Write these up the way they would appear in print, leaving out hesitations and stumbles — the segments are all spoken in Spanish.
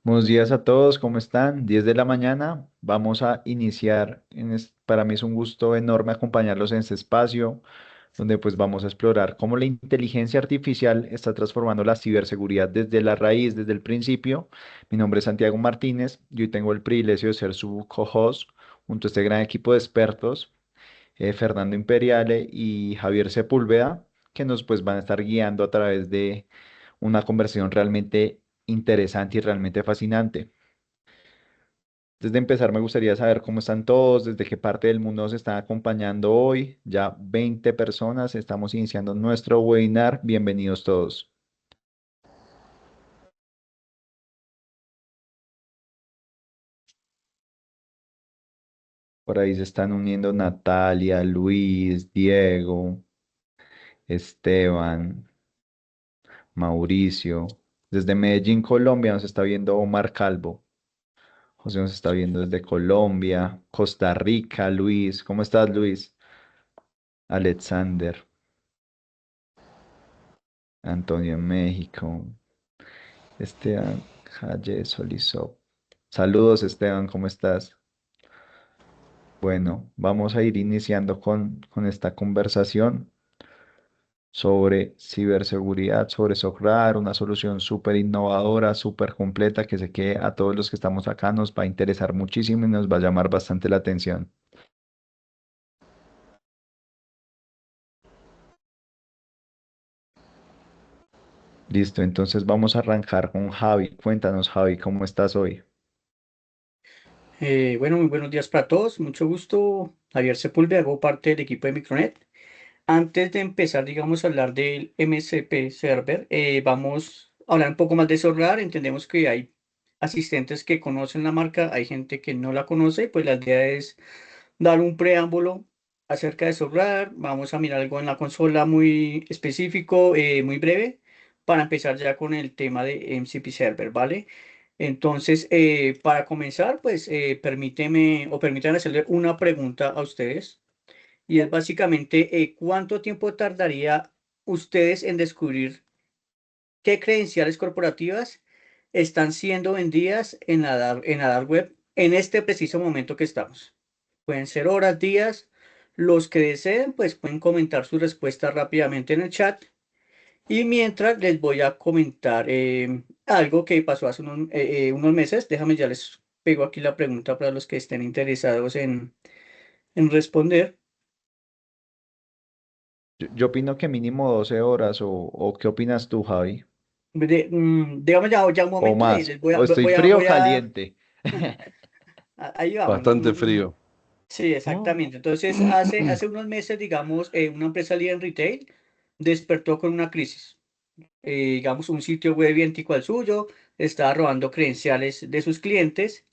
Buenos días a todos, ¿cómo están? 10 de la mañana. Vamos a iniciar. Para mí es un gusto enorme acompañarlos en este espacio, donde pues vamos a explorar cómo la inteligencia artificial está transformando la ciberseguridad desde la raíz, desde el principio. Mi nombre es Santiago Martínez y hoy tengo el privilegio de ser su co-host junto a este gran equipo de expertos, Fernando Imperiale y Javier Sepúlveda, que nos pues van a estar guiando a través de una conversación realmente interesante y realmente fascinante. Antes de empezar, me gustaría saber cómo están todos, desde qué parte del mundo nos están acompañando hoy. Ya 20 personas, estamos iniciando nuestro webinar. Bienvenidos todos. Por ahí se están uniendo Natalia, Luis, Diego, Esteban, Mauricio. Desde Medellín, Colombia, nos está viendo Omar Calvo. José nos está viendo desde Colombia, Costa Rica, Luis. ¿Cómo estás, Luis? Alexander, Antonio en México. Esteban Calle Solizó. Saludos, Esteban, ¿cómo estás? Bueno, vamos a ir iniciando con esta conversación sobre ciberseguridad, sobre Socrar, una solución súper innovadora, súper completa, que sé que a todos los que estamos acá nos va a interesar muchísimo y nos va a llamar bastante la atención. Listo, entonces vamos a arrancar con Javi. Cuéntanos, Javi, ¿cómo estás hoy? Bueno, muy buenos días para todos. Mucho gusto. Javier Sepúlveda, hago parte del equipo de Micronet. Antes de empezar, digamos, a hablar del MCP Server, vamos a hablar un poco más de Sorrar. Entendemos que hay asistentes que conocen la marca, hay gente que no la conoce, pues la idea es dar un preámbulo acerca de Sorrar. Vamos a mirar algo en la consola muy específico, muy breve, para empezar ya con el tema de MCP Server, ¿vale? Entonces, para comenzar, pues permítanme hacerle una pregunta a ustedes y es básicamente ¿cuánto tiempo tardaría ustedes en descubrir qué credenciales corporativas están siendo vendidas en la dark web en este preciso momento que estamos? Pueden ser horas, días, los que deseen, pues pueden comentar su respuesta rápidamente en el chat y mientras les voy a comentar algo que pasó hace unos meses. Déjame, ya les pego aquí la pregunta para los que estén interesados en responder. Yo opino que mínimo 12 horas, o ¿qué opinas tú, Javi? Digamos ya un O momento y más, les voy a, o estoy frío o voy a, caliente. ahí vamos. Bastante frío. Sí, Oh. exactamente. Entonces, hace unos meses, digamos, una empresa líder en retail despertó con una crisis. Digamos, un sitio web idéntico al suyo estaba robando credenciales de sus clientes.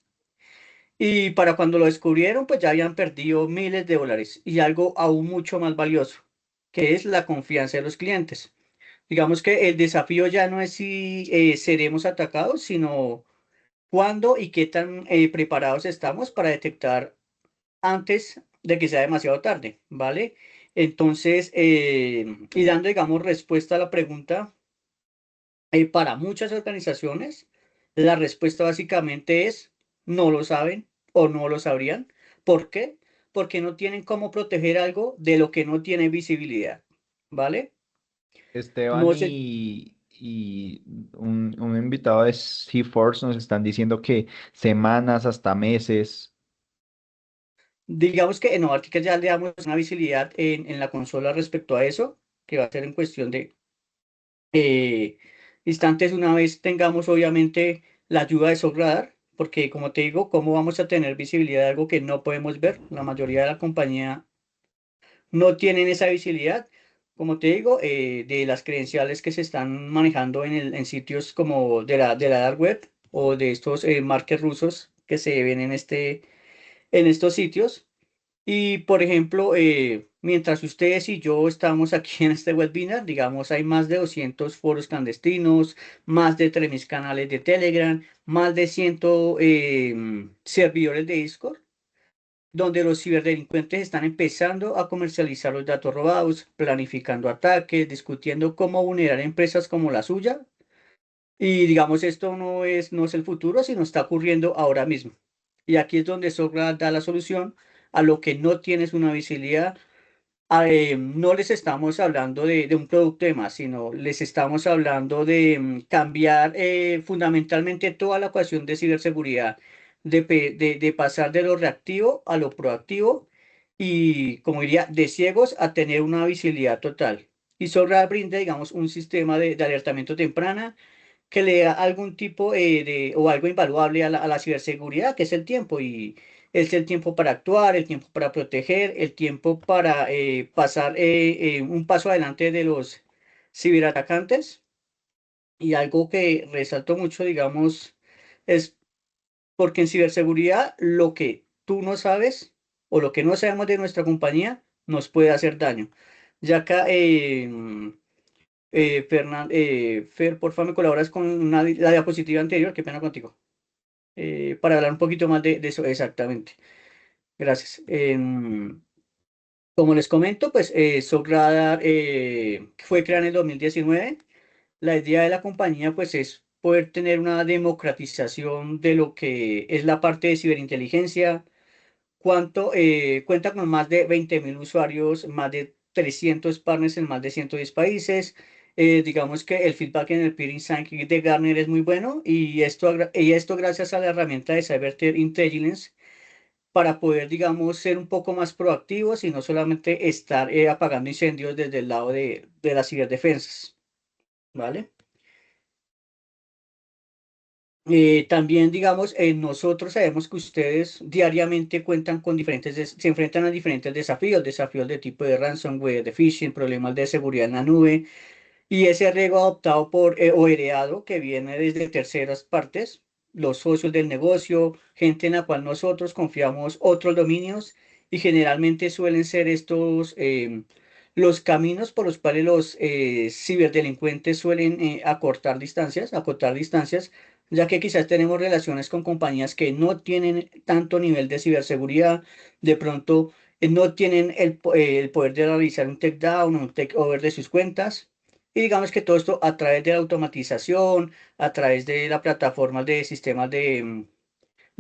Y para cuando lo descubrieron, pues ya habían perdido miles de dólares y algo aún mucho más valioso, que es la confianza de los clientes. Digamos que el desafío ya no es si seremos atacados, sino cuándo y qué tan preparados estamos para detectar antes de que sea demasiado tarde, ¿vale? Entonces, y dando, digamos, respuesta a la pregunta, para muchas organizaciones, la respuesta básicamente es no lo saben o no lo sabrían. ¿Por qué? Porque no tienen cómo proteger algo de lo que no tiene visibilidad, ¿vale? Esteban No sé, y un invitado de CForce nos están diciendo que semanas hasta meses. digamos que en Novartica ya le damos una visibilidad en la consola respecto a eso, que va a ser en cuestión de eh, instantes una vez tengamos obviamente la ayuda de Sogradar, porque como te digo, ¿cómo vamos a tener visibilidad de algo que no podemos ver? La mayoría de la compañía no tienen esa visibilidad, como te digo, de las credenciales que se están manejando en sitios como de la dark web o de estos markets rusos que se ven en estos sitios. Y por ejemplo, mientras ustedes y yo estamos aquí en este webinar, digamos, hay más de 200 foros clandestinos, más de 3.000 canales de Telegram, más de 100 servidores de Discord, donde los ciberdelincuentes están empezando a comercializar los datos robados, planificando ataques, discutiendo cómo vulnerar empresas como la suya Y digamos, esto no es el futuro, sino está ocurriendo ahora mismo. Y aquí es donde Socra da la solución a lo que no tienes una visibilidad. No les estamos hablando de un producto de más, sino les estamos hablando de cambiar fundamentalmente toda la ecuación de ciberseguridad, de pasar de lo reactivo a lo proactivo y, como diría, de ciegos a tener una visibilidad total. Y Socra brinda, digamos, un sistema de alertamiento temprana que le da algún tipo o algo invaluable a la ciberseguridad, que es el tiempo. Y es el tiempo para actuar, el tiempo para proteger, el tiempo para pasar un paso adelante de los ciberatacantes. Y algo que resalto mucho, digamos, es porque en ciberseguridad lo que tú no sabes o lo que no sabemos de nuestra compañía nos puede hacer daño. Ya acá, Fer, porfa, me colaboras con la diapositiva anterior, qué pena contigo, para hablar un poquito más de eso, exactamente. Gracias. Como les comento, pues Socradar fue creada en el 2019. La idea de la compañía, pues, es poder tener una democratización de lo que es la parte de ciberinteligencia. Cuenta con más de 20.000 usuarios, más de 300 partners en más de 110 países. Digamos que el feedback en el Peer Insight de Gartner es muy bueno y esto gracias a la herramienta de Cyber Threat Intelligence para poder, digamos, ser un poco más proactivos y no solamente estar apagando incendios desde el lado de las ciberdefensas, ¿vale? También, digamos, nosotros sabemos que ustedes diariamente cuentan con se enfrentan a diferentes desafíos, desafíos de tipo de ransomware, de phishing, problemas de seguridad en la nube, y ese riesgo adoptado o heredado que viene desde terceras partes, los socios del negocio, gente en la cual nosotros confiamos otros dominios, y generalmente suelen ser estos los caminos por los cuales los ciberdelincuentes suelen acortar distancias, ya que quizás tenemos relaciones con compañías que no tienen tanto nivel de ciberseguridad, de pronto no tienen el poder de realizar un takedown o un takeover de sus cuentas. Y digamos que todo esto a través de la automatización, a través de la plataforma de sistemas de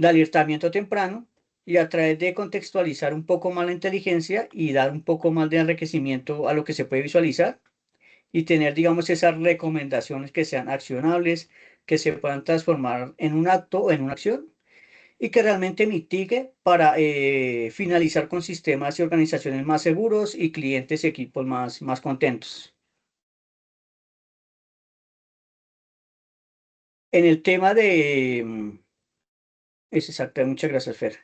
alertamiento temprano y a través de contextualizar un poco más la inteligencia y dar un poco más de enriquecimiento a lo que se puede visualizar y tener, digamos, esas recomendaciones que sean accionables, que se puedan transformar en un acto o en una acción y que realmente mitigue para finalizar con sistemas y organizaciones más seguros y clientes y equipos más contentos. En el tema es exacto, muchas gracias, Fer.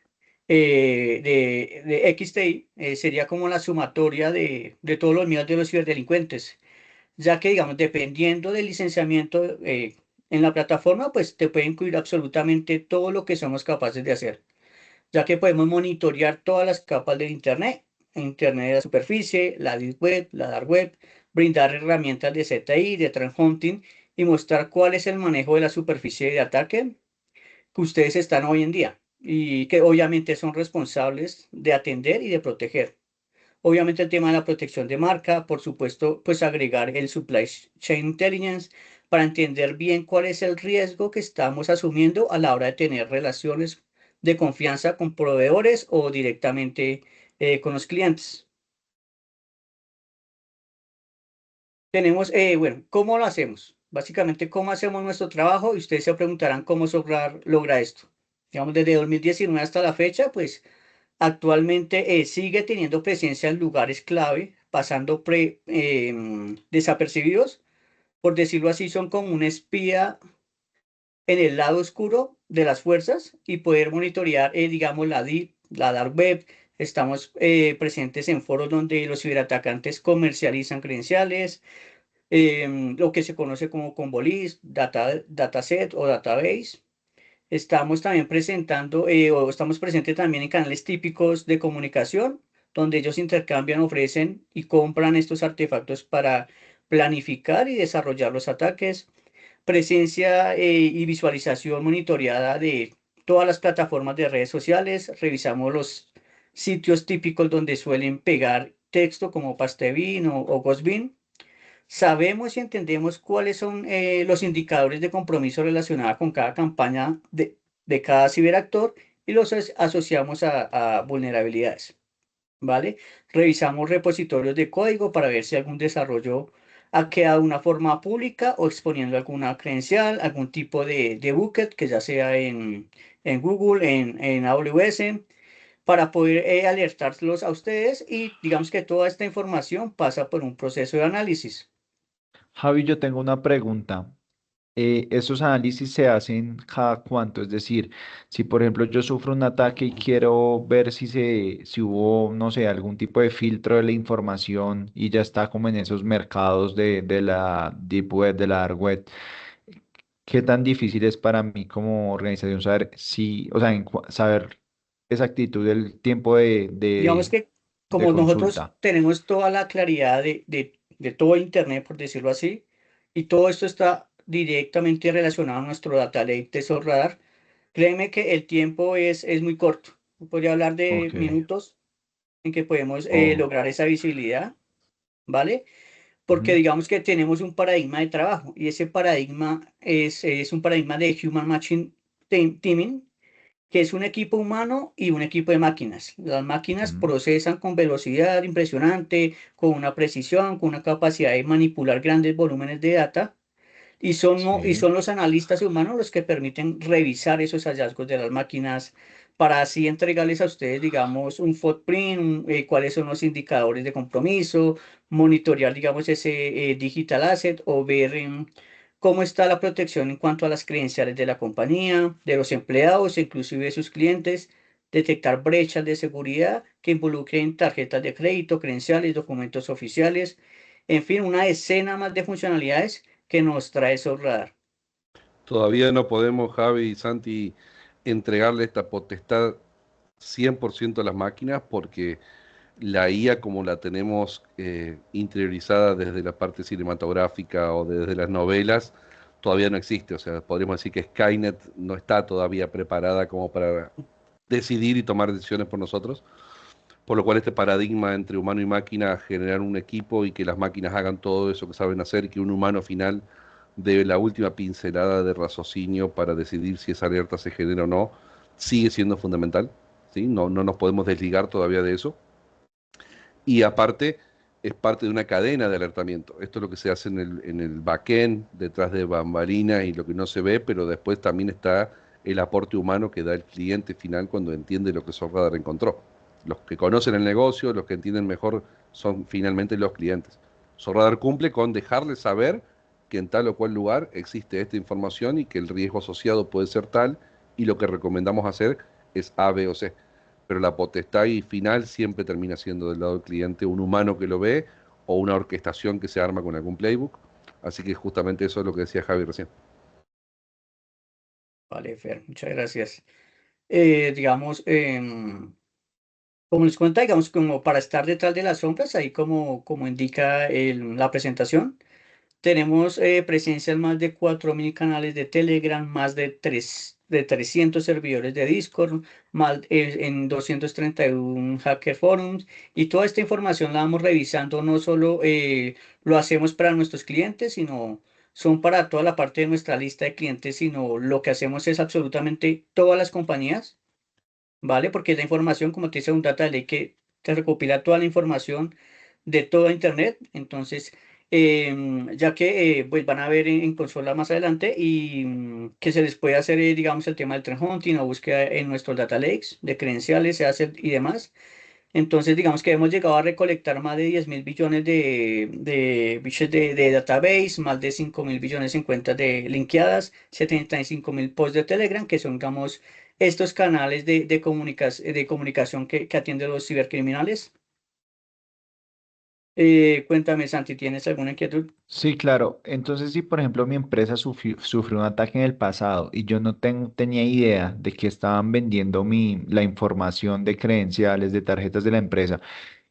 De XTI sería como la sumatoria de todos los miedos de los ciberdelincuentes, ya que, digamos, dependiendo del licenciamiento en la plataforma, pues te puede incluir absolutamente todo lo que somos capaces de hacer, ya que podemos monitorear todas las capas del Internet de la superficie, la Deep Web, la Dark Web, brindar herramientas de ZI, de Threat Hunting y mostrar cuál es el manejo de la superficie de ataque que ustedes están hoy en día y que obviamente son responsables de atender y de proteger. Obviamente el tema de la protección de marca, por supuesto, pues agregar el Supply Chain Intelligence para entender bien cuál es el riesgo que estamos asumiendo a la hora de tener relaciones de confianza con proveedores o directamente con los clientes. Tenemos, bueno, ¿cómo lo hacemos? Básicamente, ¿cómo hacemos nuestro trabajo? Y ustedes se preguntarán cómo logra esto. Digamos, desde 2019 hasta la fecha, pues actualmente sigue teniendo presencia en lugares clave, pasando desapercibidos. Por decirlo así, son como un espía en el lado oscuro de las fuerzas y poder monitorear, digamos, la dark web. Estamos presentes en foros donde los ciberatacantes comercializan credenciales, lo que se conoce como Convolis, dataset o database. Estamos también o estamos presentes también en canales típicos de comunicación, donde ellos intercambian, ofrecen y compran estos artefactos para planificar y desarrollar los ataques. Presencia y visualización monitoreada de todas las plataformas de redes sociales. Revisamos los sitios típicos donde suelen pegar texto como Pastebin o Gosbin. sabemos y entendemos cuáles son los indicadores de compromiso relacionados con cada campaña de cada ciberactor y los asociamos a vulnerabilidades. ¿Vale? Revisamos repositorios de código para ver si algún desarrollo ha quedado de una forma pública o exponiendo alguna credencial, algún tipo de bucket, que ya sea en Google, en AWS, para poder alertarlos a ustedes y digamos que toda esta información pasa por un proceso de análisis. Javi, yo tengo una pregunta. ¿Esos análisis se hacen cada cuánto? Es decir, si por ejemplo yo sufro un ataque y quiero ver si hubo, no sé, algún tipo de filtro de la información y ya está como en esos mercados de la Deep Web, de la Dark Web, ¿qué tan difícil es para mí como organización saber si, o sea, saber exactitud del tiempo Digamos que de como nosotros consulta? tenemos toda la claridad de todo Internet, por decirlo así, y todo esto está directamente relacionado a nuestro data lake de Radar, créeme que el tiempo es muy corto. Podría hablar de Ok. minutos en que podemos Oh. lograr esa visibilidad, ¿vale? Porque Ujú. digamos que tenemos un paradigma de trabajo y ese paradigma es un paradigma de Human Machine Teaming, que es un equipo humano y un equipo de máquinas. Las máquinas Ujú. procesan con velocidad impresionante, con una precisión, con una capacidad de manipular grandes volúmenes de data y Sí. son los analistas humanos los que permiten revisar esos hallazgos de las máquinas para así entregarles a ustedes, digamos, un footprint, cuáles son los indicadores de compromiso, monitorear, digamos, ese digital asset o ver cómo está la protección en cuanto a las credenciales de la compañía, de los empleados, inclusive de sus clientes, detectar brechas de seguridad que involucren tarjetas de crédito, credenciales, documentos oficiales, en fin, una decena más de funcionalidades que nos trae Radar. Todavía no podemos, Javi y Santi, entregarle esta potestad 100% a las máquinas porque la IA como la tenemos interiorizada desde la parte cinematográfica o desde las novelas, todavía no existe. O sea, podríamos decir que Skynet no está todavía preparada como para decidir y tomar decisiones por nosotros, por lo cual este paradigma entre humano y máquina, generar un equipo y que las máquinas hagan todo eso que saben hacer y que un humano final dé la última pincelada de raciocinio para decidir si esa alerta se genera o no, sigue siendo fundamental. ¿Sí? No nos podemos desligar todavía de eso. Y aparte, es parte de una cadena de alertamiento. Esto es lo que se hace en el backend, detrás de bambalinas y lo que no se ve, pero después también está el aporte humano que da el cliente final cuando entiende lo que Softradar encontró. Los que conocen el negocio, los que entienden mejor, son finalmente los clientes. Softradar cumple con dejarles saber que en tal o cual lugar existe esta información y que el riesgo asociado puede ser tal y lo que recomendamos hacer es A, B o C, pero la potestad y final siempre termina siendo del lado del cliente, un humano que lo ve o una orquestación que se arma con algún playbook. Así que justamente eso es lo que decía Javi recién. Vale, Fer, muchas gracias. Digamos, como les cuenta, digamos, como para estar detrás de las sombras, ahí como indica la presentación, tenemos presencia en más de 4.000 canales de Telegram, más de 300 servidores de Discord, más, en 231 hacker forums, y toda esta información la vamos revisando, no solo lo hacemos para nuestros clientes, sino son para toda la parte de nuestra lista de clientes, sino lo que hacemos es absolutamente todas las compañías. ¿Vale? Porque la información, como te dice, un data lake que te recopila toda la información de toda Internet. Entonces, ya que pues van a ver en consola más adelante y que se les puede hacer, digamos, el tema del trend hunting o búsqueda en nuestros data lakes de credenciales, se hace y demás. Entonces, digamos que hemos llegado a recolectar más de 10.000 billones de biches de database, más de 5.000 billones en cuentas de linkeadas, 75.000 posts de Telegram, que son, digamos, estos canales de comunicación que atienden los cibercriminales. Cuéntame, Santi, ¿tienes alguna inquietud? Sí, claro. Entonces, si por ejemplo mi empresa sufrió un ataque en el pasado y yo no tenía idea de que estaban vendiendo la información de credenciales, de tarjetas de la empresa,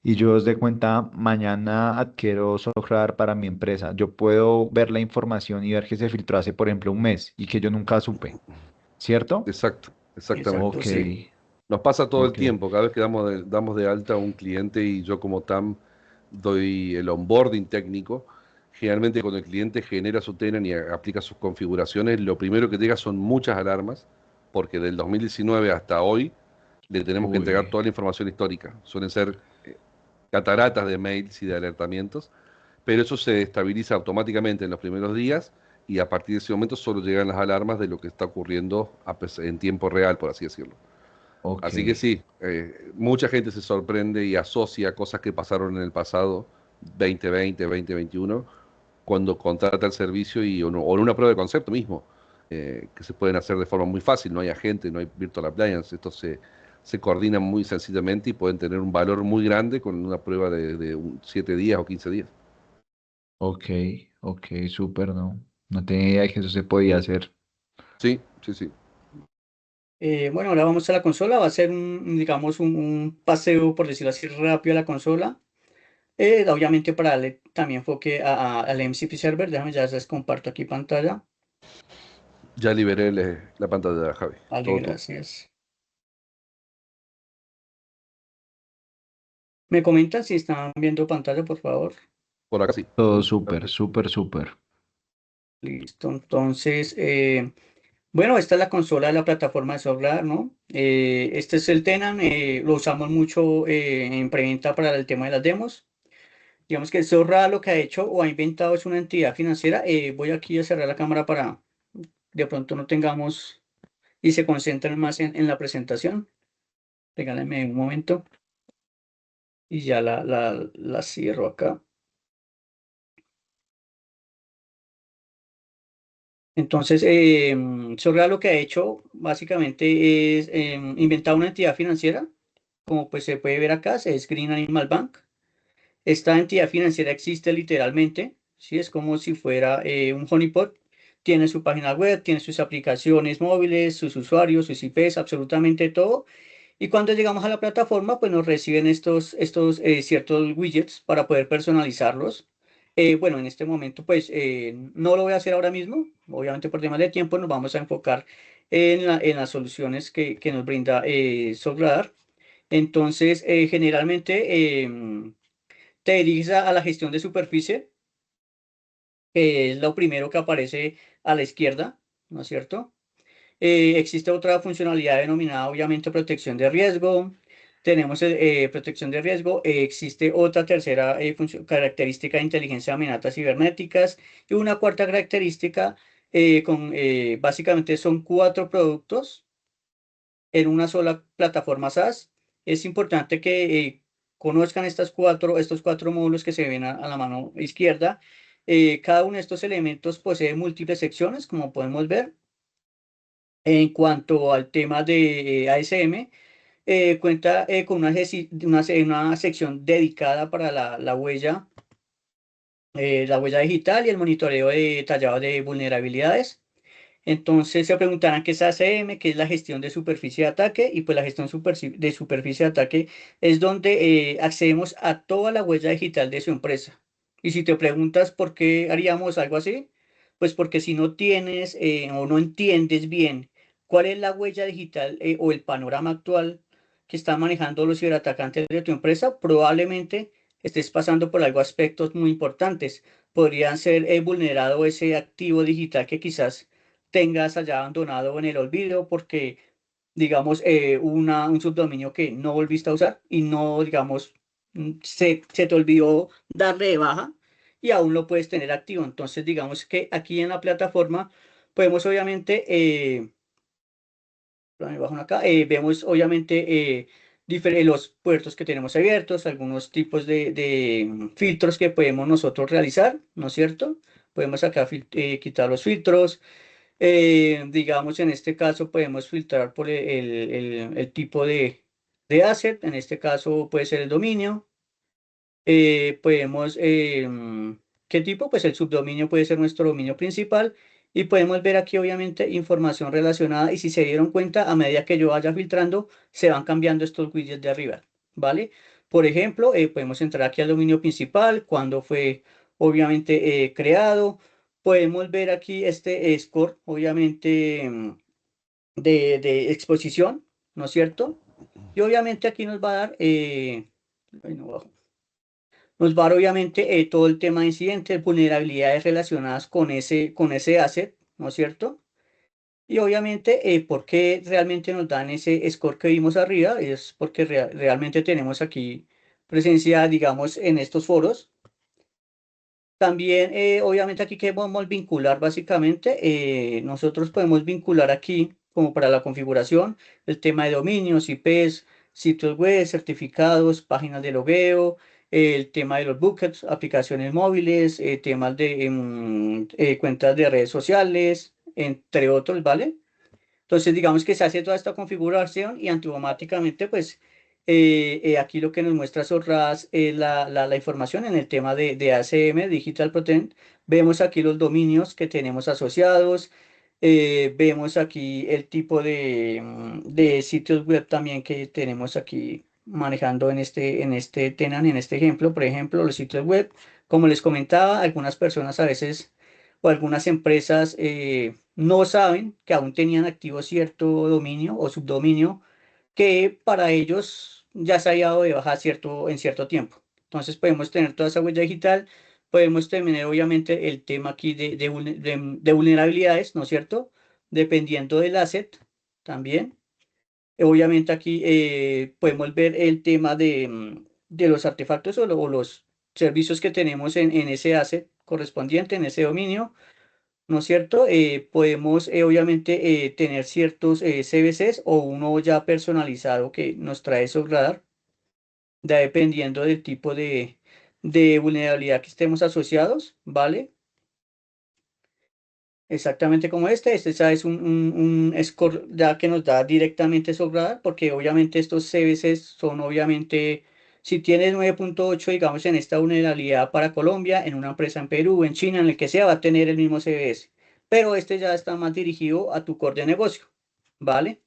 y yo os de cuenta, mañana adquiero software para mi empresa, yo puedo ver la información y ver que se filtró hace, por ejemplo, un mes y que yo nunca supe, ¿cierto? Exacto, exactamente. Exacto, Ok, sí. Nos pasa todo el ok. tiempo, cada vez que damos de alta a un cliente y yo como TAM doy el onboarding técnico, Generalmente cuando el cliente genera su tenant y aplica sus configuraciones, lo primero que llega son muchas alarmas, porque del 2019 hasta hoy le tenemos que entregar Uy, toda la información histórica. Suelen ser cataratas de mails y de alertamientos, pero eso se estabiliza automáticamente en los primeros días y a partir de ese momento solo llegan las alarmas de lo que está ocurriendo en tiempo real, por así decirlo. ok, Así que sí, mucha gente se sorprende y asocia cosas que pasaron en el pasado, 2020, 2021, cuando contrata el servicio o en una prueba de concepto mismo, que se pueden hacer de forma muy fácil, no hay agente, no hay virtual appliance, esto se coordina muy sencillamente y pueden tener un valor muy grande con una prueba de 7 días o 15 días. ok, ok, súper, ¿no? No tenía idea que eso se podía hacer. Sí, sí, sí. Bueno, ahora vamos a la consola. Va a ser digamos, un paseo, por decirlo así, rápido a la consola. Obviamente para darle también enfoque al MCP Server. Déjame ya les comparto aquí pantalla. Ya liberé la pantalla, Javi. Vale, Todo tuyo. gracias. ¿Me comentan si están viendo pantalla, por favor? Por acá sí. Todo Ujú. súper, súper, súper. Listo. Entonces, bueno, esta es la consola de la plataforma de software, ¿no? Este es el Tenan. Lo usamos mucho en preventa para el tema de las demos. Digamos que Zorra lo que ha hecho o ha inventado es una entidad financiera. Voy aquí a cerrar la cámara para de pronto no tengamos y se concentren más en la presentación. Regálenme un momento y ya la cierro acá. Entonces, Zorra lo que ha hecho básicamente es inventar una entidad financiera. Como pues se puede ver acá, es Green Animal Bank. Esta entidad financiera existe literalmente, ¿sí? Es como si fuera un honeypot. Tiene su página web, tiene sus aplicaciones móviles, sus usuarios, sus IPs, absolutamente todo. Y cuando llegamos a la plataforma, pues nos reciben estos ciertos widgets para poder personalizarlos. Bueno, en este momento, pues no lo voy a hacer ahora mismo. Obviamente por temas de tiempo nos vamos a enfocar en las soluciones que nos brinda SoftRadar. Entonces, generalmente te diriges a la gestión de superficie, que es lo primero que aparece a la izquierda, ¿no es cierto? Existe otra funcionalidad denominada, obviamente, protección de riesgo. Tenemos protección de riesgo. Existe otra tercera característica de inteligencia de amenazas cibernéticas. Y una cuarta característica, básicamente son cuatro productos en una sola plataforma SaaS. Es importante que conozcan estos cuatro módulos que se ven a la mano izquierda. Cada uno de estos elementos posee múltiples secciones, como podemos ver. En cuanto al tema de ASM, cuenta con una sección dedicada para la huella digital y el monitoreo detallado de vulnerabilidades. Entonces se preguntarán qué es ACM, qué es la gestión de superficie de ataque, y pues la gestión de superficie de ataque es donde accedemos a toda la huella digital de su empresa. Y si te preguntas por qué haríamos algo así, pues porque si no tienes o no entiendes bien cuál es la huella digital o el panorama actual que están manejando los ciberatacantes de tu empresa, probablemente estés pasando por algo aspectos muy importantes. Podrían ser vulnerado ese activo digital que quizás tengas allá abandonado en el olvido porque, digamos, un subdominio que no volviste a usar y no, digamos, se te olvidó darle de baja y aún lo puedes tener activo. Entonces, digamos que aquí en la plataforma podemos obviamente, bajo acá, vemos obviamente los puertos que tenemos abiertos, algunos tipos de filtros que podemos nosotros realizar, ¿no es cierto? Podemos acá quitar los filtros. Digamos, en este caso podemos filtrar por el tipo de asset, en este caso puede ser el dominio. Podemos, ¿qué tipo? Pues el subdominio puede ser nuestro dominio principal y podemos ver aquí obviamente información relacionada y si se dieron cuenta, a medida que yo vaya filtrando, se van cambiando estos widgets de arriba, ¿vale? Por ejemplo, podemos entrar aquí al dominio principal, cuando fue obviamente creado. Podemos ver aquí este score, obviamente, de exposición, ¿no es cierto? Y obviamente aquí nos va a dar, ay, no bajo. Nos va a dar obviamente todo el tema de incidentes, vulnerabilidades relacionadas con ese asset, ¿no es cierto? Y obviamente, ¿por qué realmente nos dan ese score que vimos arriba? Es porque realmente tenemos aquí presencia, digamos, en estos foros. También, obviamente, aquí que podemos vincular básicamente, nosotros podemos vincular aquí, como para la configuración, el tema de dominios, IPs, sitios web, certificados, páginas de logueo, el tema de los buckets, aplicaciones móviles, temas de cuentas de redes sociales, entre otros, ¿vale? Entonces, digamos que se hace toda esta configuración y automáticamente, pues, aquí lo que nos muestra Zorras es la información en el tema de ACM, Digital Content. Vemos aquí los dominios que tenemos asociados. Vemos aquí el tipo de sitios web también que tenemos aquí manejando en este tenant, en este ejemplo. Por ejemplo, los sitios web, como les comentaba, algunas personas a veces o algunas empresas no saben que aún tenían activo cierto dominio o subdominio que para ellos ya se había dado de baja en cierto tiempo. Entonces podemos tener toda esa huella digital, podemos tener obviamente el tema aquí de vulnerabilidades, ¿no es cierto? Dependiendo del asset también. Obviamente aquí podemos ver el tema de los artefactos o los servicios que tenemos en ese asset correspondiente, en ese dominio. ¿No es cierto? Podemos obviamente tener ciertos CVCs o uno ya personalizado que nos trae SoftRadar, ya dependiendo del tipo de vulnerabilidad que estemos asociados, ¿vale? Exactamente como este ya es un score ya que nos da directamente SoftRadar, porque obviamente estos CVCs son obviamente, si tienes 9.8 digamos, en esta vulnerabilidad para Colombia, en una empresa en Perú, en China, en el que sea, va a tener el mismo CVS, pero este ya está más dirigido a tu core de negocio, ¿vale?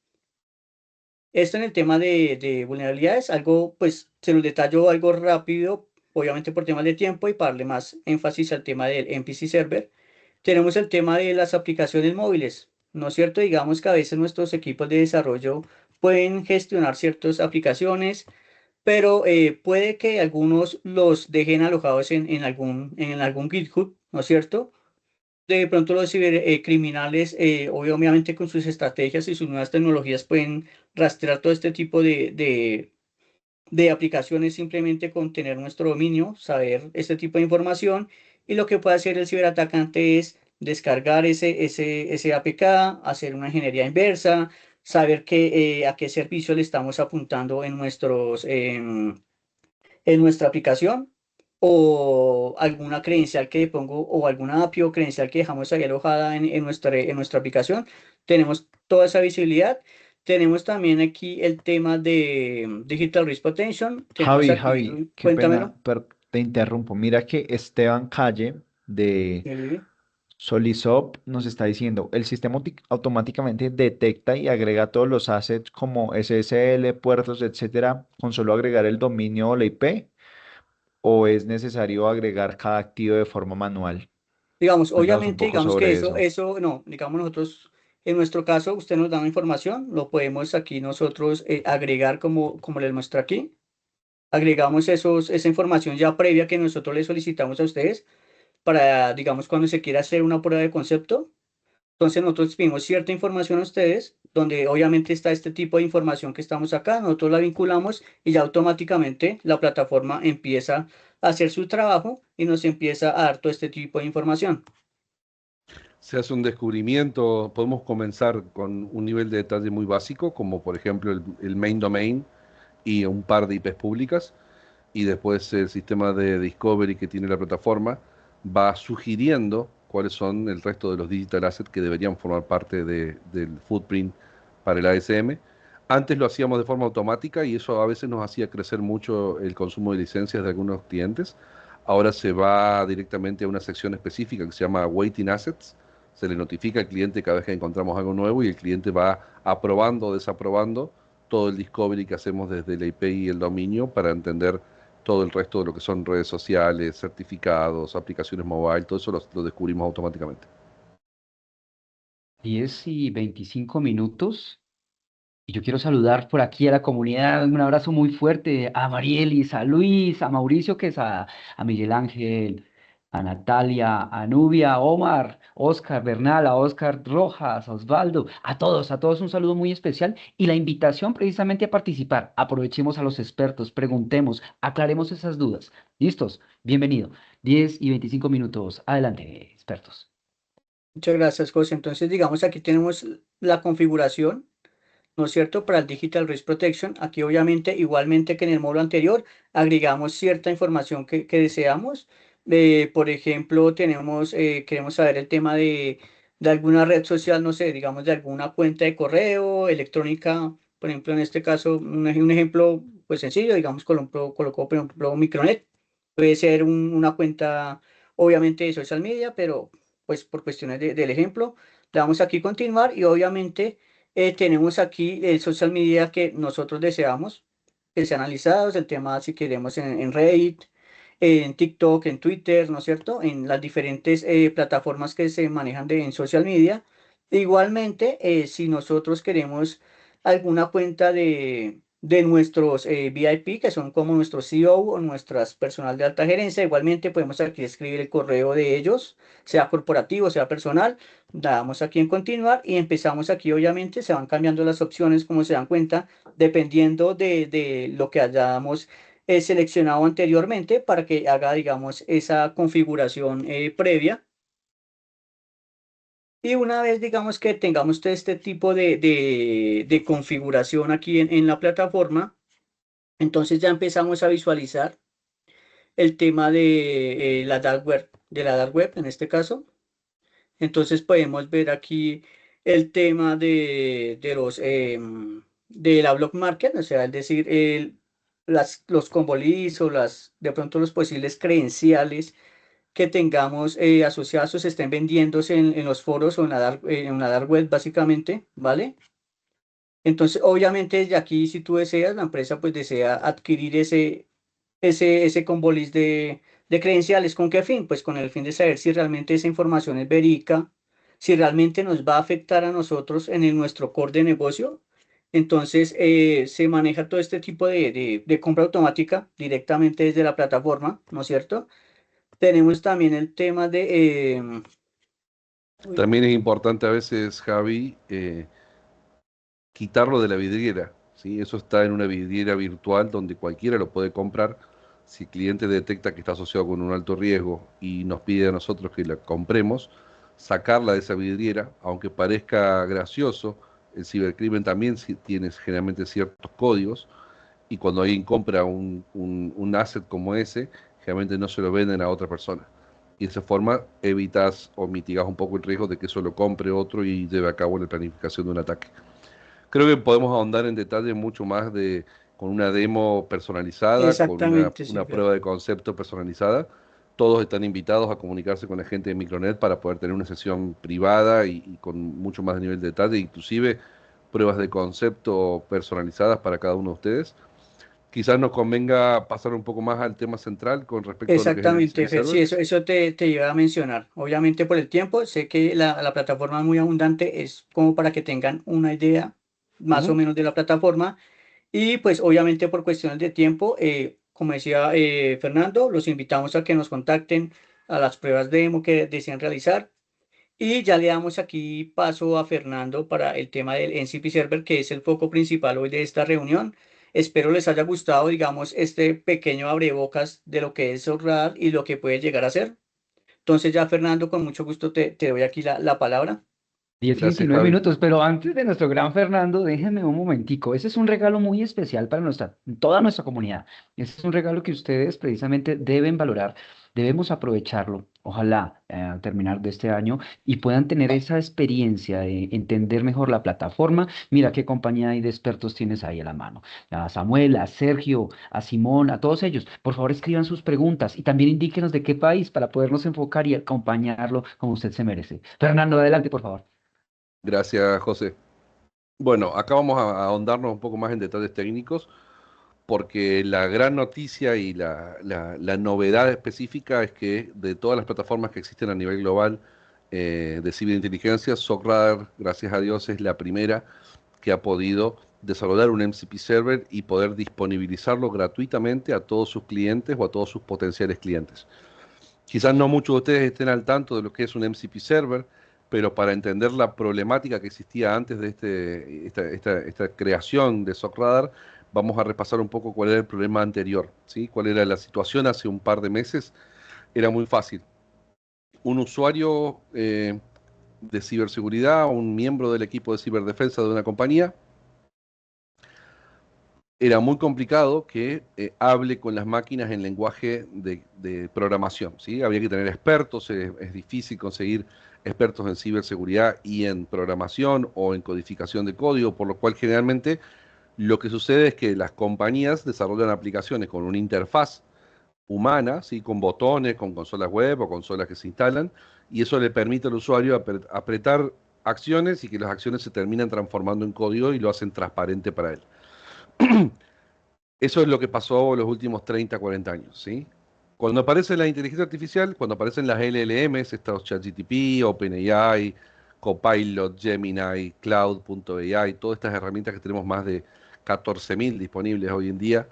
Esto en el tema de vulnerabilidades, algo, pues, se los detallo algo rápido, obviamente por temas de tiempo y para darle más énfasis al tema del MPC Server. Tenemos el tema de las aplicaciones móviles, ¿no es cierto? Digamos que a veces nuestros equipos de desarrollo pueden gestionar ciertas aplicaciones, pero puede que algunos los dejen alojados en algún GitHub, ¿no es cierto? De pronto los cibercriminales, obviamente con sus estrategias y sus nuevas tecnologías, pueden rastrear todo este tipo de aplicaciones simplemente con tener nuestro dominio, saber este tipo de información. Y lo que puede hacer el ciberatacante es descargar ese APK, hacer una ingeniería inversa, saber a qué servicio le estamos apuntando en nuestra aplicación o alguna credencial que pongo o alguna API o credencial que dejamos ahí alojada en nuestra aplicación. Tenemos toda esa visibilidad. Tenemos también aquí el tema de Digital Risk Protection. Tenemos Javi, aquí, qué pena, cuéntamelo. te interrumpo. Mira que Esteban Calle de Sí. Solisop nos está diciendo, el sistema automáticamente detecta y agrega todos los assets como SSL, puertos, etcétera, con solo agregar el dominio o la IP, o es necesario agregar cada activo de forma manual. Digamos, Cuéntanos un obviamente, poco digamos que sobre eso, eso. eso no, digamos nosotros, en nuestro caso, usted nos da una información, lo podemos aquí nosotros agregar como les muestro aquí. Agregamos esa información ya previa que nosotros le solicitamos a ustedes para, digamos, cuando se quiera hacer una prueba de concepto. Entonces nosotros pedimos cierta información a ustedes, donde obviamente está este tipo de información que estamos acá, nosotros la vinculamos y ya automáticamente la plataforma empieza a hacer su trabajo y nos empieza a dar todo este tipo de información. Se hace un descubrimiento, podemos comenzar con un nivel de detalle muy básico, como por ejemplo el main domain y un par de IPs públicas, y después el sistema de discovery que tiene la plataforma va sugiriendo cuáles son el resto de los digital assets que deberían formar parte del footprint para el ASM. Antes lo hacíamos de forma automática y eso a veces nos hacía crecer mucho el consumo de licencias de algunos clientes. Ahora se va directamente a una sección específica que se llama Waiting Assets. Se le notifica al cliente cada vez que encontramos algo nuevo y el cliente va aprobando o desaprobando todo el discovery que hacemos desde la IP y el dominio para entender todo el resto de lo que son redes sociales, certificados, aplicaciones mobile, todo eso lo descubrimos automáticamente. 10:25. Y yo quiero saludar por aquí a la comunidad, un abrazo muy fuerte a Marielis, a Luis, a Mauricio Quesada, a Miguel Ángel, a Natalia, a Nubia, a Omar, Oscar Bernal, a Oscar Rojas, a Osvaldo, a todos un saludo muy especial y la invitación precisamente a participar. Aprovechemos a los expertos, preguntemos, aclaremos esas dudas. ¿Listos? Bienvenido. 10 y 25 minutos. Adelante, expertos. Muchas gracias, José. Entonces, digamos, aquí tenemos la configuración, ¿no es cierto? Para el Digital Risk Protection. Aquí, obviamente, igualmente que en el módulo anterior, agregamos cierta información que deseamos. Por ejemplo, queremos saber el tema de alguna red social, no sé, digamos, de alguna cuenta de correo electrónica. Por ejemplo, en este caso, un ejemplo pues sencillo, digamos, colocó, por ejemplo, Micronet. Puede ser una cuenta, obviamente, de social media, pero pues por cuestiones del ejemplo, le damos aquí continuar y obviamente tenemos aquí el social media que nosotros deseamos que sean analizados, el tema si queremos en Reddit, en TikTok, en Twitter, ¿no es cierto? En las diferentes plataformas que se manejan en social media. Igualmente, si nosotros queremos alguna cuenta de nuestros VIP, que son como nuestros CEO o nuestras personal de alta gerencia, igualmente podemos aquí escribir el correo de ellos, sea corporativo, sea personal, damos aquí en continuar y empezamos aquí, obviamente, se van cambiando las opciones, como se dan cuenta, dependiendo de lo que hayamos seleccionado anteriormente para que haga, digamos, esa configuración previa. Y una vez, digamos, que tengamos todo este tipo de configuración aquí en la plataforma, entonces ya empezamos a visualizar el tema de la dark web, en este caso. Entonces podemos ver aquí el tema de la block market, o sea, es decir, los combolis o de pronto los posibles credenciales que tengamos asociados o se estén vendiéndose en los foros o en la dark web, básicamente, ¿vale? Entonces, obviamente, desde aquí, si tú deseas, la empresa pues desea adquirir ese combolis de credenciales. ¿Con qué fin? Pues con el fin de saber si realmente esa información es verídica, si realmente nos va a afectar a nosotros nuestro core de negocio. Entonces, se maneja todo este tipo de compra automática directamente desde la plataforma, ¿no es cierto? Tenemos también el tema uy, También es importante a veces, Javi, quitarlo de la vidriera, ¿sí? Eso está en una vidriera virtual donde cualquiera lo puede comprar. Si el cliente detecta que está asociado con un alto riesgo y nos pide a nosotros que la compremos, sacarla de esa vidriera, aunque parezca gracioso, el cibercrimen también tiene generalmente ciertos códigos y cuando alguien compra un asset como ese, generalmente no se lo venden a otra persona. Y de esa forma evitas o mitigas un poco el riesgo de que eso lo compre otro y lleve a cabo la planificación de un ataque. Creo que podemos ahondar en detalle mucho más con una demo personalizada, con exactamente, sí, una Fer. prueba de concepto personalizada. Todos están invitados a comunicarse con la gente de Micronet para poder tener una sesión privada y con mucho más nivel de detalle, inclusive pruebas de concepto personalizadas para cada uno de ustedes. Quizás nos convenga pasar un poco más al tema central con respecto a lo que es el Exactamente, NCP Fer. Sí, Server. eso te iba a mencionar. Obviamente por el tiempo, sé que la plataforma es muy abundante, es como para que tengan una idea más o Ujú. menos de la plataforma. Y pues obviamente por cuestiones de tiempo, como decía Fernando, los invitamos a que nos contacten a las pruebas demo que deseen realizar. Y ya le damos aquí paso a Fernando para el tema del NCP Server, que es el foco principal hoy de esta reunión. Espero les haya gustado, digamos, este pequeño abrebocas de lo que es ahorrar y lo que puede llegar a ser. Entonces ya, Fernando, con mucho gusto te doy aquí la palabra. 10 y Gracias, 29 Javi. minutos, pero antes de nuestro gran Fernando, déjenme un momentico. Ese es un regalo muy especial para toda nuestra comunidad. Ese es un regalo que ustedes precisamente deben valorar, debemos aprovecharlo. Ojalá al terminar de este año y puedan tener esa experiencia de entender mejor la plataforma. Mira qué compañía de expertos tienes ahí a la mano. A Samuel, a Sergio, a Simón, a todos ellos. Por favor, escriban sus preguntas y también indíquenos de qué país para podernos enfocar y acompañarlo como usted se merece. Fernando, adelante, por favor. Gracias, José. Bueno, acá vamos a ahondarnos un poco más en detalles técnicos, porque la gran noticia y la novedad específica es que de todas las plataformas que existen a nivel global de ciberinteligencia, SOCRADAR, gracias a Dios, es la primera que ha podido desarrollar un MCP Server y poder disponibilizarlo gratuitamente a todos sus clientes o a todos sus potenciales clientes. Quizás no muchos de ustedes estén al tanto de lo que es un MCP Server, pero para entender la problemática que existía antes de esta creación de Socradar, vamos a repasar un poco cuál era el problema anterior, ¿sí? Cuál era la situación hace un par de meses. Era muy fácil. Un usuario de ciberseguridad, un miembro del equipo de ciberdefensa de una compañía, era muy complicado que hable con las máquinas en lenguaje de programación, ¿sí? Había que tener expertos, es difícil conseguir expertos en ciberseguridad y en programación o en codificación de código, por lo cual generalmente lo que sucede es que las compañías desarrollan aplicaciones con una interfaz humana, ¿sí? Con botones, con consolas web o consolas que se instalan, y eso le permite al usuario apretar acciones y que las acciones se terminan transformando en código y lo hacen transparente para él. Eso es lo que pasó los últimos 30, 40 años, ¿sí? Cuando aparece la inteligencia artificial, cuando aparecen las LLMs, estos ChatGPT, OpenAI, Copilot, Gemini, Cloud.ai, todas estas herramientas que tenemos más de 14.000 disponibles hoy en día,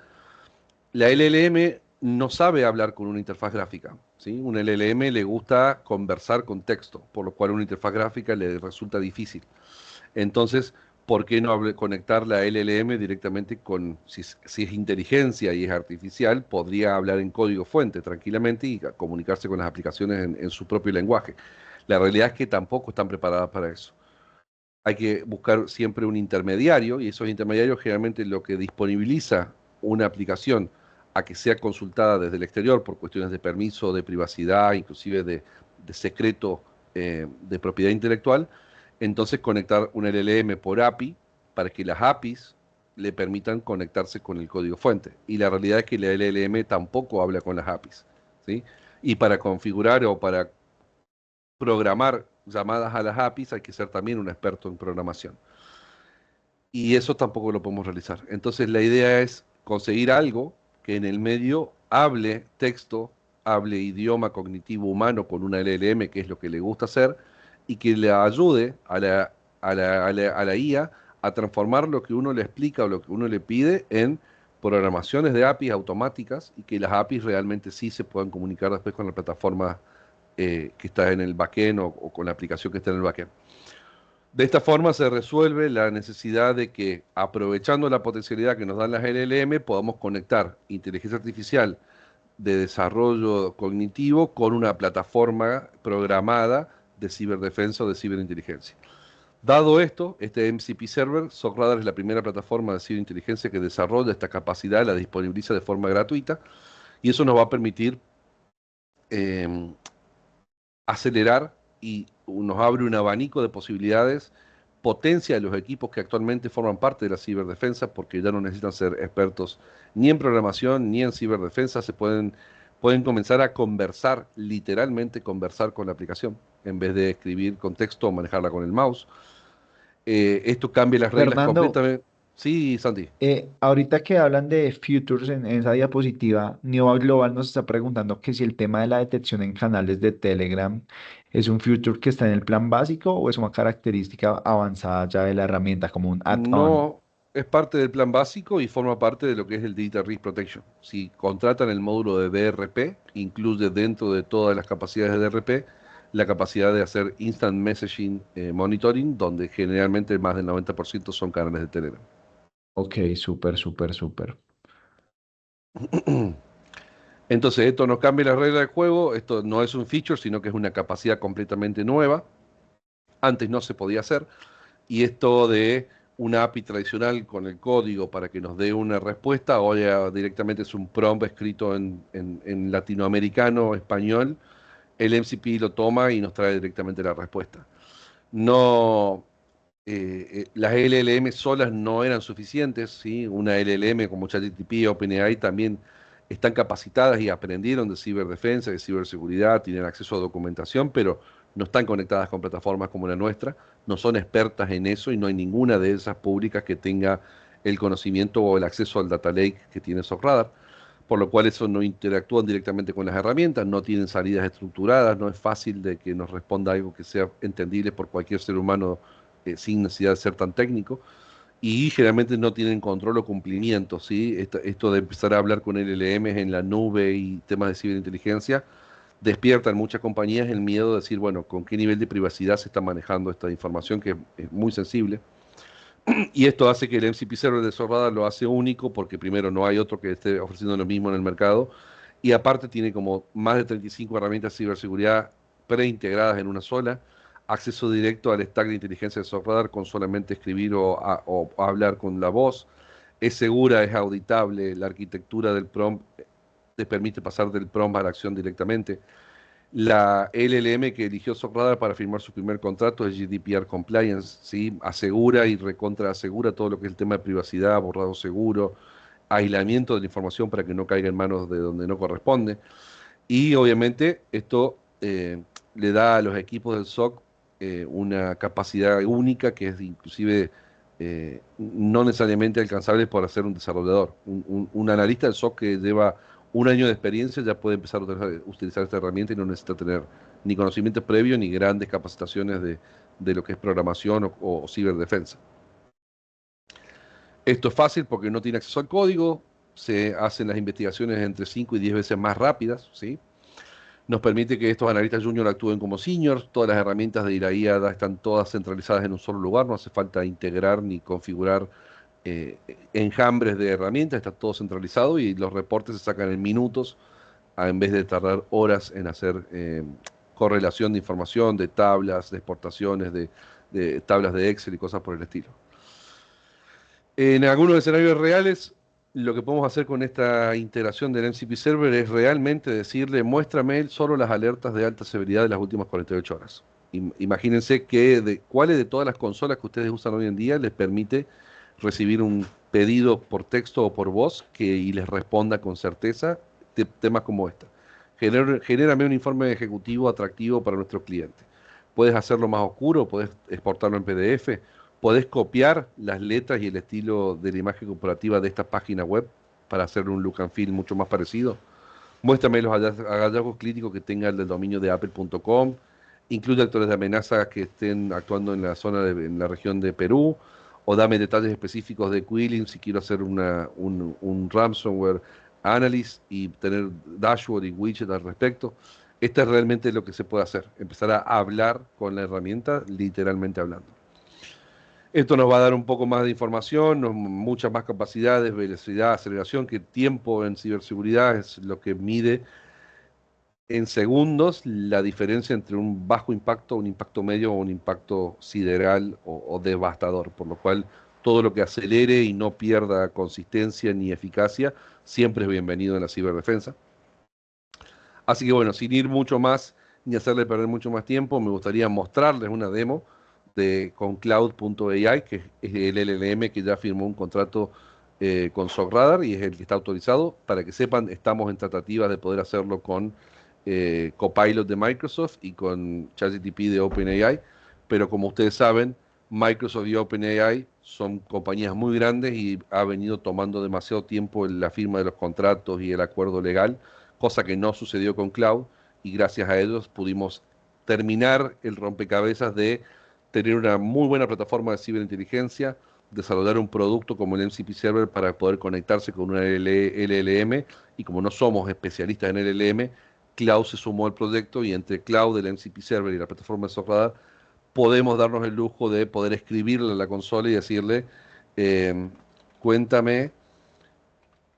la LLM no sabe hablar con una interfaz gráfica, ¿sí? Un LLM le gusta conversar con texto, por lo cual una interfaz gráfica le resulta difícil. Entonces, ¿por qué no conectar la LLM directamente con, si es inteligencia y es artificial, podría hablar en código fuente tranquilamente y comunicarse con las aplicaciones en su propio lenguaje? La realidad es que tampoco están preparadas para eso. Hay que buscar siempre un intermediario y esos intermediarios generalmente lo que disponibiliza una aplicación a que sea consultada desde el exterior por cuestiones de permiso, de privacidad, inclusive de secreto de propiedad intelectual. Entonces conectar un LLM por API para que las APIs le permitan conectarse con el código fuente. Y la realidad es que la LLM tampoco habla con las APIs, ¿sí? Y para configurar o para programar llamadas a las APIs hay que ser también un experto en programación. Y eso tampoco lo podemos realizar. Entonces la idea es conseguir algo que en el medio hable texto, hable idioma cognitivo humano con una LLM, que es lo que le gusta hacer, y que le ayude a la IA a transformar lo que uno le explica o lo que uno le pide en programaciones de APIs automáticas y que las APIs realmente sí se puedan comunicar después con la plataforma que está en el backend o con la aplicación que está en el backend. De esta forma se resuelve la necesidad de que, aprovechando la potencialidad que nos dan las LLM, podamos conectar inteligencia artificial de desarrollo cognitivo con una plataforma programada de ciberdefensa o de ciberinteligencia. Dado esto, este MCP Server, Socradar es la primera plataforma de ciberinteligencia que desarrolla esta capacidad, la disponibiliza de forma gratuita, y eso nos va a permitir acelerar y nos abre un abanico de posibilidades, potencia de los equipos que actualmente forman parte de la ciberdefensa, porque ya no necesitan ser expertos ni en programación ni en ciberdefensa, pueden comenzar a conversar, literalmente conversar con la aplicación, en vez de escribir con texto o manejarla con el mouse. Esto cambia las reglas Fernando, completamente. Sí, Santi. ahorita que hablan de futures en esa diapositiva, Nova Global nos está preguntando que si el tema de la detección en canales de Telegram es un future que está en el plan básico o es una característica avanzada ya de la herramienta como un add-on. No es parte del plan básico y forma parte de lo que es el Digital Risk Protection. Si contratan el módulo de DRP, incluye dentro de todas las capacidades de DRP la capacidad de hacer Instant Messaging Monitoring, donde generalmente más del 90% son canales de Telegram. Ok, súper, súper, súper. Entonces, esto nos cambia la regla del juego, esto no es un feature, sino que es una capacidad completamente nueva. Antes no se podía hacer. Y esto de una API tradicional con el código para que nos dé una respuesta, ahora directamente es un prompt escrito en latinoamericano, español, el MCP lo toma y nos trae directamente la respuesta. No, las LLM solas no eran suficientes, ¿sí? Una LLM como ChatGPT, OpenAI también están capacitadas y aprendieron de ciberdefensa, de ciberseguridad, tienen acceso a documentación, pero no están conectadas con plataformas como la nuestra, no son expertas en eso y no hay ninguna de esas públicas que tenga el conocimiento o el acceso al data lake que tiene Socradar, por lo cual eso no interactúan directamente con las herramientas, no tienen salidas estructuradas, no es fácil de que nos responda algo que sea entendible por cualquier ser humano sin necesidad de ser tan técnico. y generalmente no tienen control o cumplimiento, ¿sí? Esto de empezar a hablar con LLMs en la nube y temas de ciberinteligencia despierta en muchas compañías el miedo de decir, bueno, con qué nivel de privacidad se está manejando esta información que es muy sensible. Y esto hace que el MCP Server de Zorrada lo hace único porque primero no hay otro que esté ofreciendo lo mismo en el mercado y aparte tiene como más de 35 herramientas de ciberseguridad preintegradas en una sola, acceso directo al stack de inteligencia de Zorrada con solamente escribir o hablar con la voz, es segura, es auditable, la arquitectura del prompt te permite pasar del prompt a la acción directamente. La LLM que eligió Socradar para firmar su primer contrato es GDPR Compliance, ¿sí? Asegura y recontra asegura todo lo que es el tema de privacidad, borrado seguro, aislamiento de la información para que no caiga en manos de donde no corresponde. Y obviamente esto le da a los equipos del SOC una capacidad única que es inclusive no necesariamente alcanzable por ser un desarrollador. Un analista del SOC que lleva un año de experiencia ya puede empezar a utilizar esta herramienta y no necesita tener ni conocimientos previos ni grandes capacitaciones de lo que es programación o ciberdefensa. Esto es fácil porque no tiene acceso al código, se hacen las investigaciones entre 5 y 10 veces más rápidas, ¿sí? Nos permite que estos analistas junior actúen como seniors, todas las herramientas de IRAIA están todas centralizadas en un solo lugar, no hace falta integrar ni configurar enjambres de herramientas, está todo centralizado y los reportes se sacan en minutos en vez de tardar horas en hacer correlación de información, de tablas, de exportaciones, de tablas de Excel y cosas por el estilo. En algunos escenarios reales, lo que podemos hacer con esta integración del MCP Server es realmente decirle, muéstrame solo las alertas de alta severidad de las últimas 48 horas. Imagínense cuáles de todas las consolas que ustedes usan hoy en día les permite recibir un pedido por texto o por voz y les responda con certeza temas como esta. Genérame un informe ejecutivo atractivo para nuestro cliente. Puedes hacerlo más oscuro, puedes exportarlo en PDF, podés copiar las letras y el estilo de la imagen corporativa de esta página web para hacer un look and feel mucho más parecido. Muéstrame los hallazgos críticos que tenga el del dominio de apple.com. Incluye actores de amenaza que estén actuando en la zona, en la región de Perú. O dame detalles específicos de Quilling si quiero hacer un ransomware analysis y tener dashboard y widget al respecto. Esto es realmente lo que se puede hacer. Empezar a hablar con la herramienta, literalmente hablando. Esto nos va a dar un poco más de información, muchas más capacidades, velocidad, aceleración, que tiempo en ciberseguridad es lo que mide en segundos la diferencia entre un bajo impacto, un impacto medio o un impacto sideral o devastador, por lo cual todo lo que acelere y no pierda consistencia ni eficacia siempre es bienvenido en la ciberdefensa. Así que bueno, sin ir mucho más ni hacerle perder mucho más tiempo, me gustaría mostrarles una demo con Cloud.ai, que es el LLM que ya firmó un contrato con Socradar y es el que está autorizado. Para que sepan, estamos en tratativas de poder hacerlo con Copilot de Microsoft y con ChatGPT de OpenAI, pero como ustedes saben, Microsoft y OpenAI son compañías muy grandes y ha venido tomando demasiado tiempo en la firma de los contratos y el acuerdo legal, cosa que no sucedió con Cloud, y gracias a ellos pudimos terminar el rompecabezas de tener una muy buena plataforma de ciberinteligencia, desarrollar un producto como el MCP Server para poder conectarse con una LLM, y como no somos especialistas en LLM, Cloud se sumó al proyecto y entre Cloud, el MCP Server y la plataforma de Socradar podemos darnos el lujo de poder escribirle a la consola y decirle, eh, cuéntame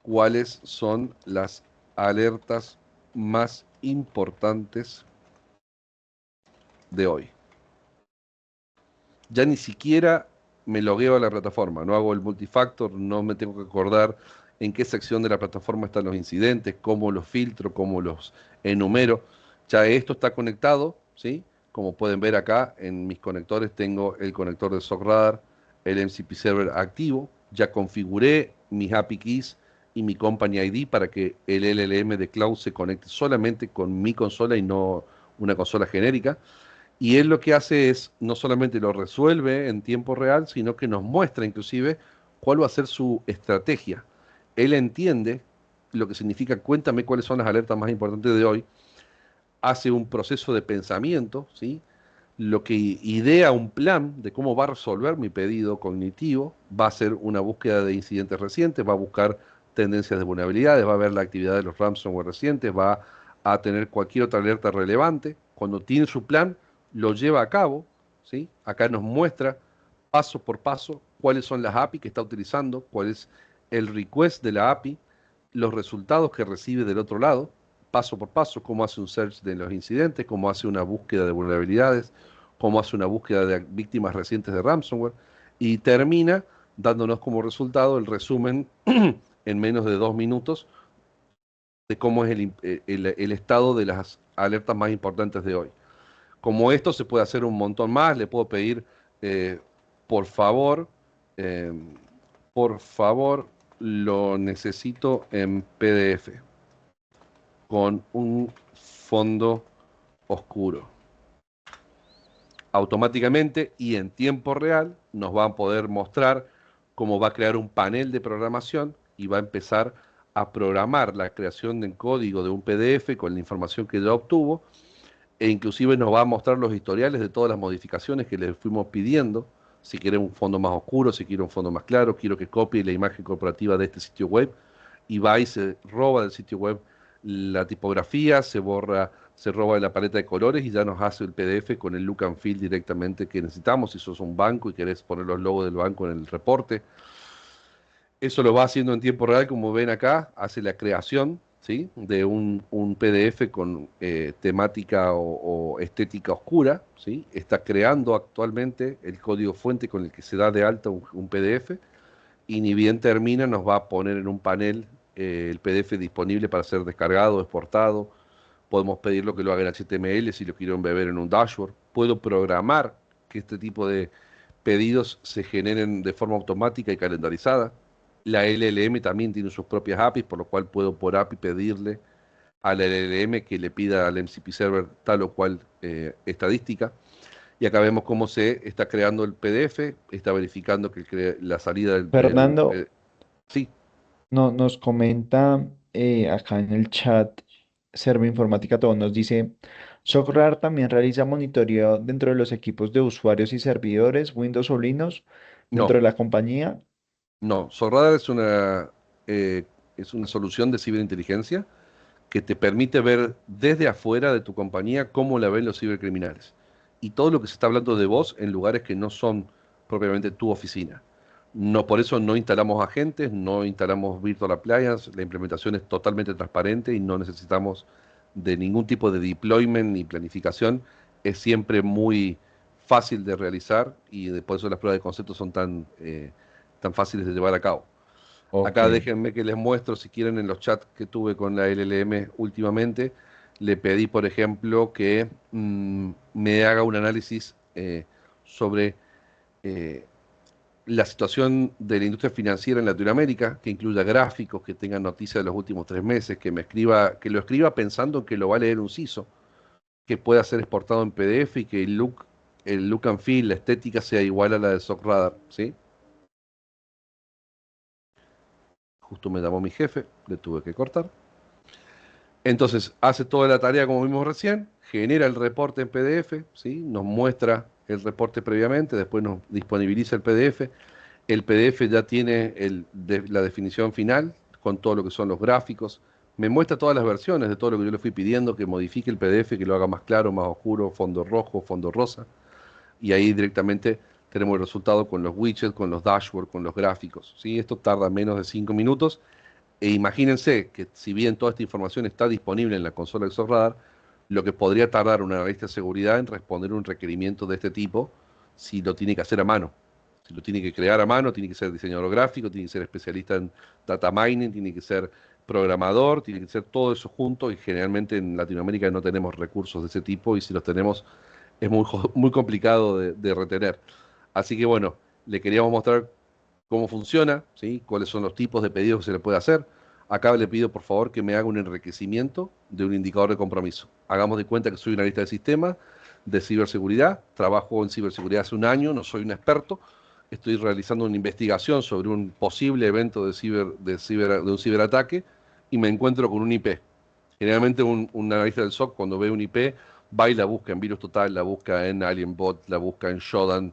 cuáles son las alertas más importantes de hoy. Ya ni siquiera me logueo a la plataforma, no hago el multifactor, no me tengo que acordar en qué sección de la plataforma están los incidentes, cómo los filtro, cómo los enumero. Ya esto está conectado, ¿sí? Como pueden ver acá en mis conectores tengo el conector de SOCRadar, el MCP Server activo, ya configuré mis API keys y mi Company ID para que el LLM de Cloud se conecte solamente con mi consola y no una consola genérica. Y él lo que hace es, no solamente lo resuelve en tiempo real, sino que nos muestra inclusive cuál va a ser su estrategia. Él entiende lo que significa, cuéntame cuáles son las alertas más importantes de hoy, hace un proceso de pensamiento, ¿sí? lo que idea un plan de cómo va a resolver mi pedido cognitivo, va a ser una búsqueda de incidentes recientes, va a buscar tendencias de vulnerabilidades, va a ver la actividad de los ransomware recientes, va a tener cualquier otra alerta relevante. Cuando tiene su plan, lo lleva a cabo, ¿sí? Acá nos muestra paso por paso cuáles son las API que está utilizando, cuál es el request de la API, los resultados que recibe del otro lado, paso por paso, cómo hace un search de los incidentes, cómo hace una búsqueda de vulnerabilidades, cómo hace una búsqueda de víctimas recientes de ransomware, y termina dándonos como resultado el resumen en menos de 2 minutos de cómo es el estado de las alertas más importantes de hoy. Como esto se puede hacer un montón más, le puedo pedir, eh, por favor, eh, por favor, lo necesito en PDF, con un fondo oscuro. Automáticamente y en tiempo real nos va a poder mostrar cómo va a crear un panel de programación y va a empezar a programar la creación del código de un PDF con la información que ya obtuvo, e inclusive nos va a mostrar los historiales de todas las modificaciones que le fuimos pidiendo. Si quiere un fondo más oscuro, si quiere un fondo más claro, quiero que copie la imagen corporativa de este sitio web, y va y se roba del sitio web la tipografía, se roba de la paleta de colores y ya nos hace el PDF con el look and feel directamente que necesitamos. Si sos un banco y querés poner los logos del banco en el reporte, eso lo va haciendo en tiempo real, como ven acá, hace la creación, ¿sí?, de un PDF con temática o estética oscura, ¿sí? Está creando actualmente el código fuente con el que se da de alta un PDF, y ni bien termina nos va a poner en un panel el PDF disponible para ser descargado, exportado. Podemos pedirlo que lo haga en HTML si lo quiero embeber en un dashboard. Puedo programar que este tipo de pedidos se generen de forma automática y calendarizada. La LLM también tiene sus propias APIs, por lo cual puedo por API pedirle a la LLM que le pida al MCP Server tal o cual estadística. Y acá vemos cómo se está creando el PDF, está verificando que la salida del Fernando, sí, nos comenta acá en el chat, Servo Informática Todo nos dice, Socrar también realiza monitoreo dentro de los equipos de usuarios y servidores, Windows o Linux, dentro no, de la compañía. no. Sorradar es una solución de ciberinteligencia que te permite ver desde afuera de tu compañía cómo la ven los cibercriminales. Y todo lo que se está hablando de vos en lugares que no son propiamente tu oficina. No, por eso no instalamos agentes, no instalamos Virtual Appliance, la implementación es totalmente transparente y no necesitamos de ningún tipo de deployment ni planificación. Es siempre muy fácil de realizar y por eso las pruebas de concepto son tan fáciles de llevar a cabo. Ok, Acá déjenme que les muestro, si quieren, en los chats que tuve con la LLM últimamente. Le pedí, por ejemplo, que me haga un análisis sobre eh, la situación de la industria financiera en Latinoamérica, que incluya gráficos, que tengan noticias de los últimos 3 meses, que lo escriba pensando que lo va a leer un CISO, que pueda ser exportado en PDF y que el look and feel, la estética sea igual a la de SOC Radar, ¿sí? Justo me llamó mi jefe, le tuve que cortar. Entonces, hace toda la tarea como vimos recién, genera el reporte en PDF, ¿sí? Nos muestra el reporte previamente, después nos disponibiliza el PDF. El PDF ya tiene la definición final con todo lo que son los gráficos. Me muestra todas las versiones de todo lo que yo le fui pidiendo, que modifique el PDF, que lo haga más claro, más oscuro, fondo rojo, fondo rosa. Y ahí directamente tenemos el resultado con los widgets, con los dashboards, con los gráficos, ¿sí? Esto tarda menos de 5 minutos. E imagínense que si bien toda esta información está disponible en la consola de Radar, lo que podría tardar un analista de seguridad en responder un requerimiento de este tipo si lo tiene que hacer a mano. Si lo tiene que crear a mano, tiene que ser diseñador gráfico, tiene que ser especialista en data mining, tiene que ser programador, tiene que ser todo eso junto, y generalmente en Latinoamérica no tenemos recursos de ese tipo, y si los tenemos es muy complicado de retener. Así que bueno, le queríamos mostrar cómo funciona, ¿sí? Cuáles son los tipos de pedidos que se le puede hacer. Acá le pido por favor que me haga un enriquecimiento de un indicador de compromiso. Hagamos de cuenta que soy una lista de sistemas de ciberseguridad, trabajo en ciberseguridad hace un año, no soy un experto, estoy realizando una investigación sobre un posible evento de un ciberataque y me encuentro con un IP. Generalmente un analista del SOC, cuando ve un IP, va y la busca en Virus Total, la busca en Alienbot, la busca en Shodan,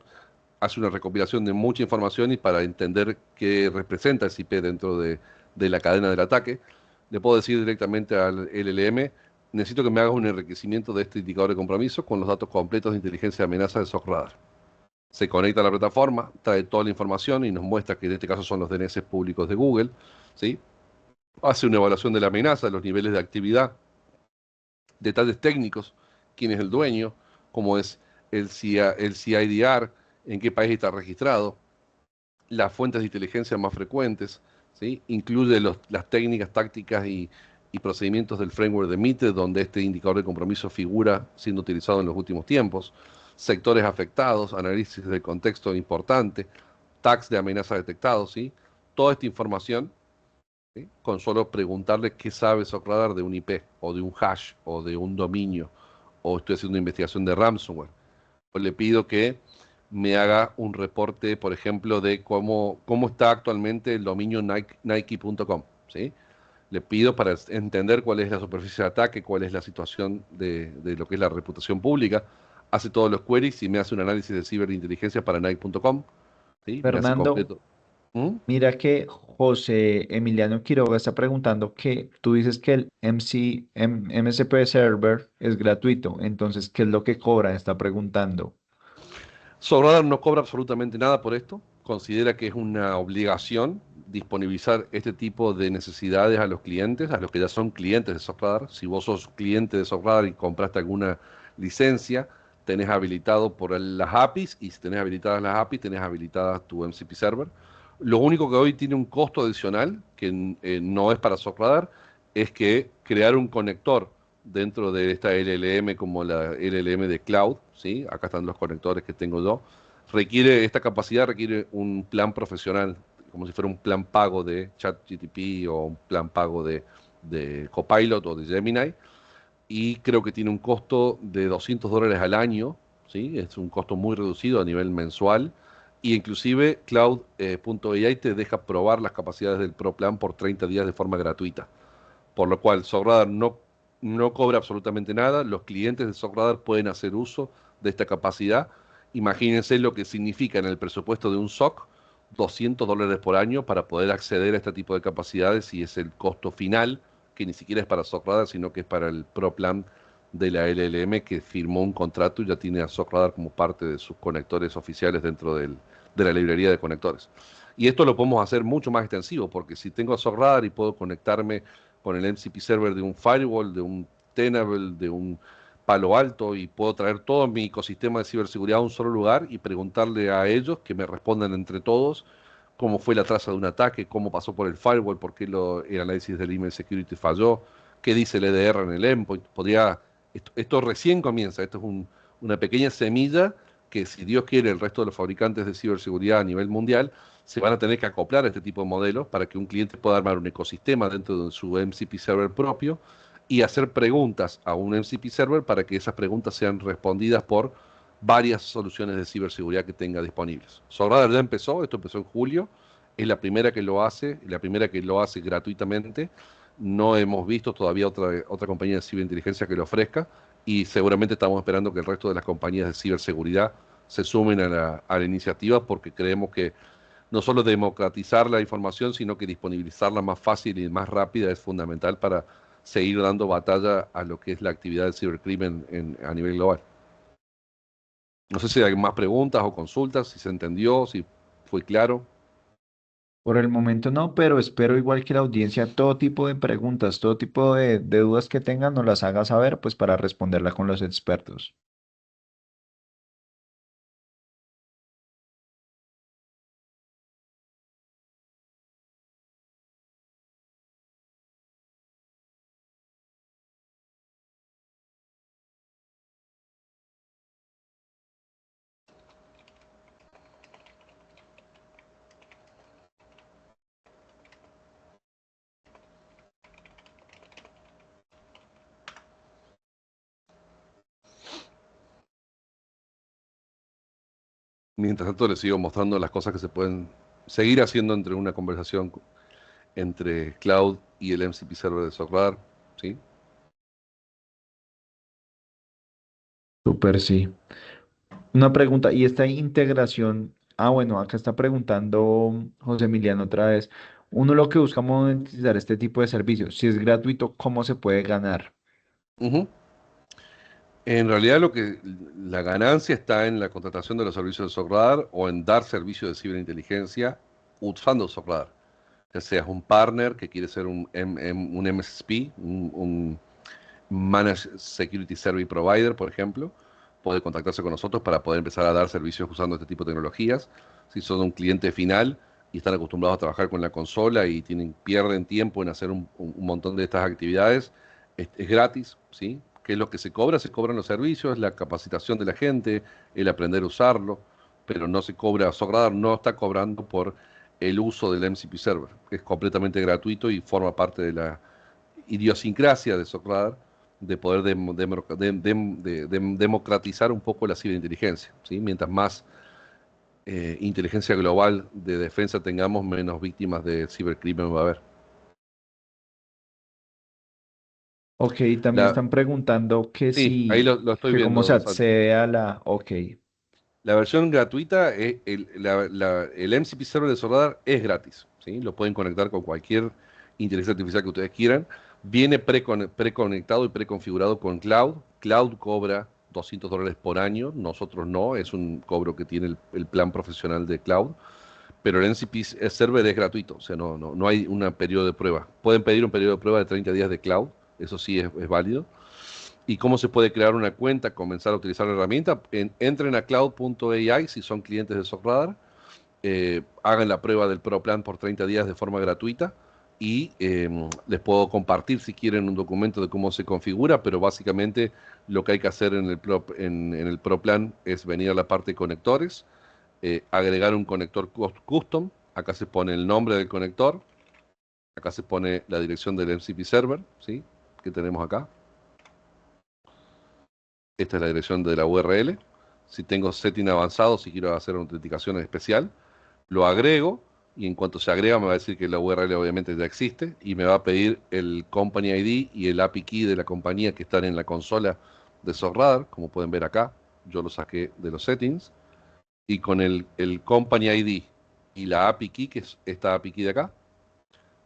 hace una recopilación de mucha información y para entender qué representa ese IP dentro de la cadena del ataque, le puedo decir directamente al LLM, necesito que me hagas un enriquecimiento de este indicador de compromiso con los datos completos de inteligencia de amenaza de SOC Radar. Se conecta a la plataforma, trae toda la información y nos muestra que en este caso son los DNS públicos de Google, ¿sí? Hace una evaluación de la amenaza, los niveles de actividad, detalles técnicos, quién es el dueño, cómo es el CIDR, en qué país está registrado, las fuentes de inteligencia más frecuentes, ¿sí? Incluye las técnicas, tácticas y procedimientos del framework de MITRE, donde este indicador de compromiso figura siendo utilizado en los últimos tiempos, sectores afectados, análisis del contexto importante, tags de amenaza detectados, ¿sí? Toda esta información, ¿sí? Con solo preguntarle qué sabe Socradar de un IP, o de un hash, o de un dominio, o estoy haciendo una investigación de ransomware. Pues le pido que me haga un reporte, por ejemplo, de cómo está actualmente el dominio Nike.com, ¿sí? Le pido para entender cuál es la superficie de ataque, cuál es la situación de lo que es la reputación pública. Hace todos los queries y me hace un análisis de ciberinteligencia para Nike.com, ¿sí? Me hace Fernando, completo. ¿Mm? mira que José Emiliano Quiroga está preguntando que tú dices que el MCP Server es gratuito, entonces, ¿qué es lo que cobra? Está preguntando. Sobradar no cobra absolutamente nada por esto. Considera que es una obligación disponibilizar este tipo de necesidades a los clientes, a los que ya son clientes de Socradar. Si vos sos cliente de Socradar y compraste alguna licencia, tenés habilitado por las APIs, y si tenés habilitadas las APIs, tenés habilitada tu MCP Server. Lo único que hoy tiene un costo adicional, que no es para Socradar, es que crear un conector dentro de esta LLM como la LLM de Cloud, ¿sí? Acá están los conectores que tengo yo. Esta capacidad requiere un plan profesional, como si fuera un plan pago de ChatGPT o un plan pago de Copilot o de Gemini, y creo que tiene un costo de $200 al año, ¿sí? Es un costo muy reducido a nivel mensual, y inclusive Cloud.ai te deja probar las capacidades del Pro Plan por 30 días de forma gratuita, por lo cual SOCRadar no cobra absolutamente nada. Los clientes de SOCRadar pueden hacer uso de esta capacidad. Imagínense lo que significa en el presupuesto de un SOC, $200 por año para poder acceder a este tipo de capacidades, y es el costo final, que ni siquiera es para SOCRadar, sino que es para el Pro Plan de la LLM, que firmó un contrato y ya tiene a SOCRadar como parte de sus conectores oficiales dentro de la librería de conectores. Y esto lo podemos hacer mucho más extensivo, porque si tengo SOCRadar y puedo conectarme con el MCP server de un firewall, de un Tenable, de un Palo Alto, y puedo traer todo mi ecosistema de ciberseguridad a un solo lugar y preguntarle a ellos que me respondan entre todos cómo fue la traza de un ataque, cómo pasó por el firewall, por qué el análisis del email security falló, qué dice el EDR en el endpoint. Esto recién comienza, esto es una pequeña semilla que, si Dios quiere, el resto de los fabricantes de ciberseguridad a nivel mundial se van a tener que acoplar a este tipo de modelos para que un cliente pueda armar un ecosistema dentro de su MCP server propio y hacer preguntas a un MCP server para que esas preguntas sean respondidas por varias soluciones de ciberseguridad que tenga disponibles. Sogradar ya empezó, esto empezó en julio, es la primera que lo hace gratuitamente. No hemos visto todavía otra compañía de ciberinteligencia que lo ofrezca, y seguramente estamos esperando que el resto de las compañías de ciberseguridad se sumen a la iniciativa, porque creemos que no solo democratizar la información, sino que disponibilizarla más fácil y más rápida es fundamental para seguir dando batalla a lo que es la actividad del cibercrimen a nivel global. No sé si hay más preguntas o consultas, si se entendió, si fue claro. Por el momento no, pero espero igual que la audiencia todo tipo de preguntas, todo tipo de dudas que tengan, nos las haga saber, pues para responderla con los expertos. Mientras tanto, les sigo mostrando las cosas que se pueden seguir haciendo entre una conversación entre Cloud y el MCP Server de Socradar, ¿sí? Súper, sí. Una pregunta, ¿y esta integración? Ah, bueno, acá está preguntando José Emiliano otra vez. Uno lo que busca monetizar este tipo de servicios, si es gratuito, ¿cómo se puede ganar? Ujú. En realidad la ganancia está en la contratación de los servicios de Socradar o en dar servicios de ciberinteligencia usando Socradar. Ya seas un partner que quiere ser un MSP, un Managed Security Service Provider, por ejemplo, puede contactarse con nosotros para poder empezar a dar servicios usando este tipo de tecnologías. Si son un cliente final y están acostumbrados a trabajar con la consola y pierden tiempo en hacer un montón de estas actividades, es gratis, ¿sí? ¿Qué es lo que se cobra? Se cobran los servicios, la capacitación de la gente, el aprender a usarlo, pero no se cobra, Socradar no está cobrando por el uso del MCP Server, que es completamente gratuito y forma parte de la idiosincrasia de Socradar de poder democratizar un poco la ciberinteligencia, ¿sí? Mientras más inteligencia global de defensa tengamos, menos víctimas de cibercrimen va a haber. Ok, también La, están preguntando que sí, ahí si, lo estoy que cómo se viendo, Santi. accede a la, ok, La versión gratuita, el MCP Server de Socradar es gratis, ¿sí? Lo pueden conectar con cualquier inteligencia artificial que ustedes quieran. Viene preconectado y preconfigurado con Cloud. Cloud cobra $200 por año, nosotros no, es un cobro que tiene el plan profesional de Cloud, pero el NCP Server es gratuito, o sea, no hay un periodo de prueba. Pueden pedir un periodo de prueba de 30 días de Cloud, eso sí es válido. ¿Y cómo se puede crear una cuenta, comenzar a utilizar la herramienta? Entren a cloud.ai si son clientes de Socradar, hagan la prueba del Pro Plan por 30 días de forma gratuita y les puedo compartir si quieren un documento de cómo se configura, pero básicamente lo que hay que hacer en el Pro Plan es venir a la parte de conectores, agregar un conector custom, acá se pone el nombre del conector, acá se pone la dirección del MCP server, ¿sí? Que tenemos acá. Esta es la dirección de la URL. Si tengo setting avanzado, si quiero hacer una autenticación especial, lo agrego y en cuanto se agrega me va a decir que la URL obviamente ya existe y me va a pedir el Company ID y el API Key de la compañía que están en la consola de Socradar, como pueden ver acá. Yo lo saqué de los settings y con el Company ID y la API Key, que es esta API Key de acá,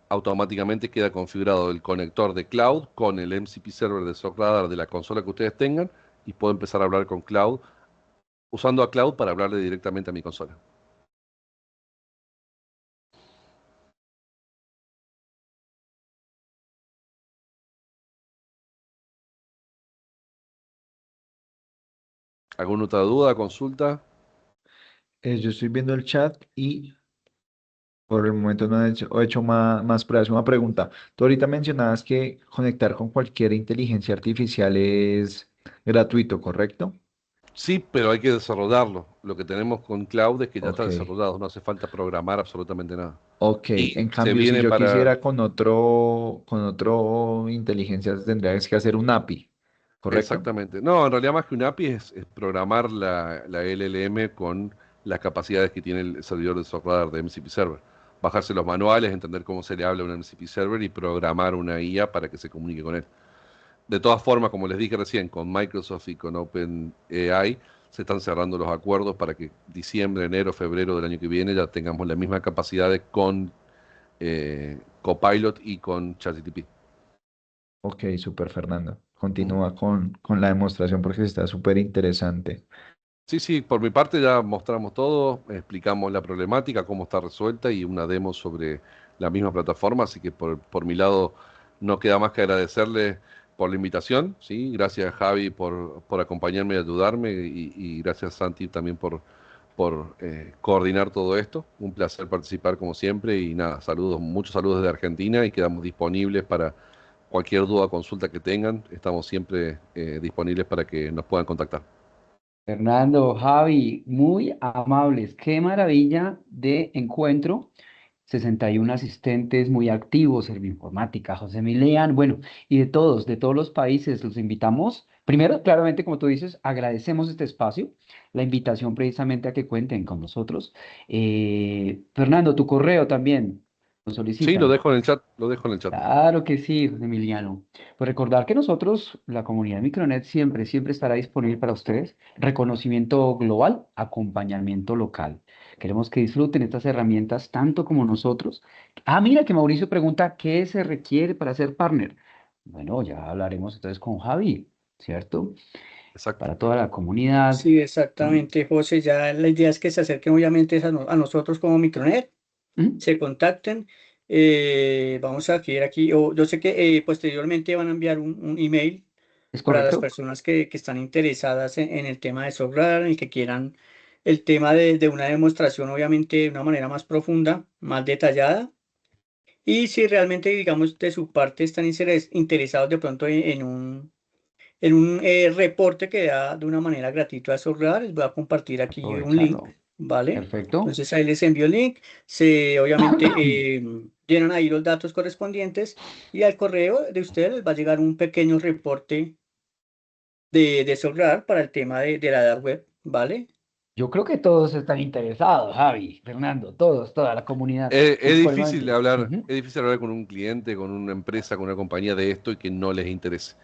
automáticamente queda configurado el conector de Cloud con el MCP Server de Socradar de la consola que ustedes tengan y puedo empezar a hablar con Cloud usando a Cloud para hablarle directamente a mi consola. ¿Alguna otra duda, consulta? Yo estoy viendo el chat y por el momento no he hecho más pruebas. Una pregunta, tú ahorita mencionabas que conectar con cualquier inteligencia artificial es gratuito, ¿correcto? Sí, pero hay que desarrollarlo. Lo que tenemos con Cloud es que ya está Ok, desarrollado, no hace falta programar absolutamente nada. ok. Y En se cambio, si viene yo para... quisiera con otro inteligencia, tendrías que hacer un API, ¿correcto? Exactamente. No, en realidad más que un API es programar la LLM con las capacidades que tiene el servidor de software de MCP Server. Bajarse los manuales, entender cómo se le habla a un MCP Server y programar una IA para que se comunique con él. De todas formas, como les dije recién, con Microsoft y con OpenAI se están cerrando los acuerdos para que diciembre, enero, febrero del año que viene ya tengamos las mismas capacidades con Copilot y con ChatGPT. Ok, súper, Fernando. Ujú. Continúa con la demostración porque está súper interesante. Sí, sí, por mi parte ya mostramos todo, explicamos la problemática, cómo está resuelta y una demo sobre la misma plataforma, así que por mi lado no queda más que agradecerle por la invitación, ¿sí? Gracias Javi por acompañarme y ayudarme y gracias Santi también por coordinar todo esto. Un placer participar como siempre y nada, saludos, muchos saludos desde Argentina y quedamos disponibles para cualquier duda o consulta que tengan, estamos siempre disponibles para que nos puedan contactar. Fernando, Javi, muy amables. Qué maravilla de encuentro. 61 asistentes muy activos, Servinformática, José Milian, bueno, y de todos los países, los invitamos. Primero, claramente, como tú dices, agradecemos este espacio, la invitación precisamente a que cuenten con nosotros. Fernando, tu correo también. Nos Sí, lo solicitan. dejo en el chat, lo dejo en el chat. Claro que sí, Emiliano. Pues recordar que nosotros, la comunidad Micronet, siempre, siempre estará disponible para ustedes. Reconocimiento global, acompañamiento local. Queremos que disfruten estas herramientas tanto como nosotros. Ah, mira que Mauricio pregunta, ¿qué se requiere para ser partner? Bueno, ya hablaremos entonces con Javi, ¿cierto? Exacto. Para toda la comunidad. Sí, Mm, exactamente, José. Ya la idea es que se acerquen obviamente a nosotros como Micronet, mm, se contacten. Vamos a escribir aquí, o yo sé que posteriormente van a enviar un email ¿Es para las correcto? personas que están interesadas en el tema de software, en el que quieran el tema de una demostración, obviamente de una manera más profunda, más detallada. Y si realmente, digamos, de su parte están interesados de pronto en un reporte que da de una manera gratuita a software, les voy a compartir aquí un link, Aprovecharlo. ¿vale? Perfecto. Entonces ahí les envío el link, obviamente llenan ahí los datos correspondientes y al correo de ustedes les va a llegar un pequeño reporte de software para el tema de la dark web, ¿vale? Yo creo que todos están interesados, Javi, Fernando, todos, toda la comunidad, supremamente. Ujú. Es difícil hablar con un cliente, con una empresa, con una compañía de esto y que no les interese.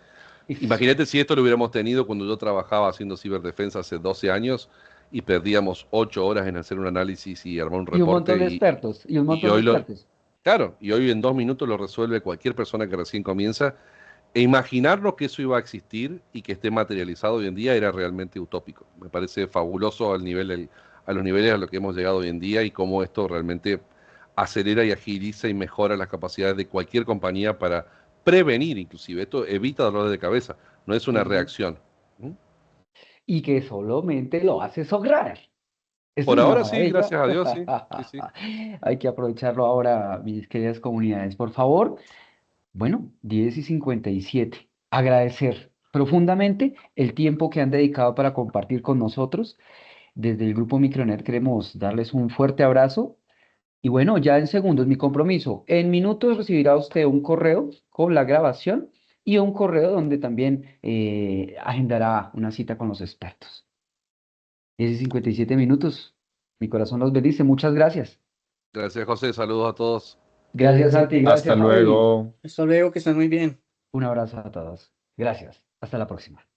Eso. Imagínate si esto lo hubiéramos tenido cuando yo trabajaba haciendo ciberdefensa hace 12 años y perdíamos 8 horas en hacer un análisis y armar un Y un reporte montón de expertos, y un y montón de hoy lo, expertos. claro, y hoy en 2 minutos lo resuelve cualquier persona que recién comienza. E imaginarnos que eso iba a existir y que esté materializado hoy en día era realmente utópico. Me parece fabuloso a los niveles a los que hemos llegado hoy en día y cómo esto realmente acelera y agiliza y mejora las capacidades de cualquier compañía para prevenir, inclusive. Esto evita dolores de cabeza, no es una Ujú. reacción. ¿Mm? Y que solamente lo hace Sograr. Eso Por es una ahora sí, maravilla. gracias a Dios, sí, sí, sí. Hay que aprovecharlo ahora, mis queridas comunidades. Por favor, bueno, 10:57. Agradecer profundamente el tiempo que han dedicado para compartir con nosotros. Desde el grupo Micronet queremos darles un fuerte abrazo. Y bueno, ya en segundos, mi compromiso. En minutos recibirá usted un correo con la grabación y un correo donde también agendará una cita con los expertos. 10:57 minutos. Mi corazón los bendice. Muchas gracias. Gracias, José. Saludos a todos. Gracias a ti. Hasta Gracias, Javi. luego. Hasta luego, que estén muy bien. Un abrazo a todos. Gracias. Hasta la próxima.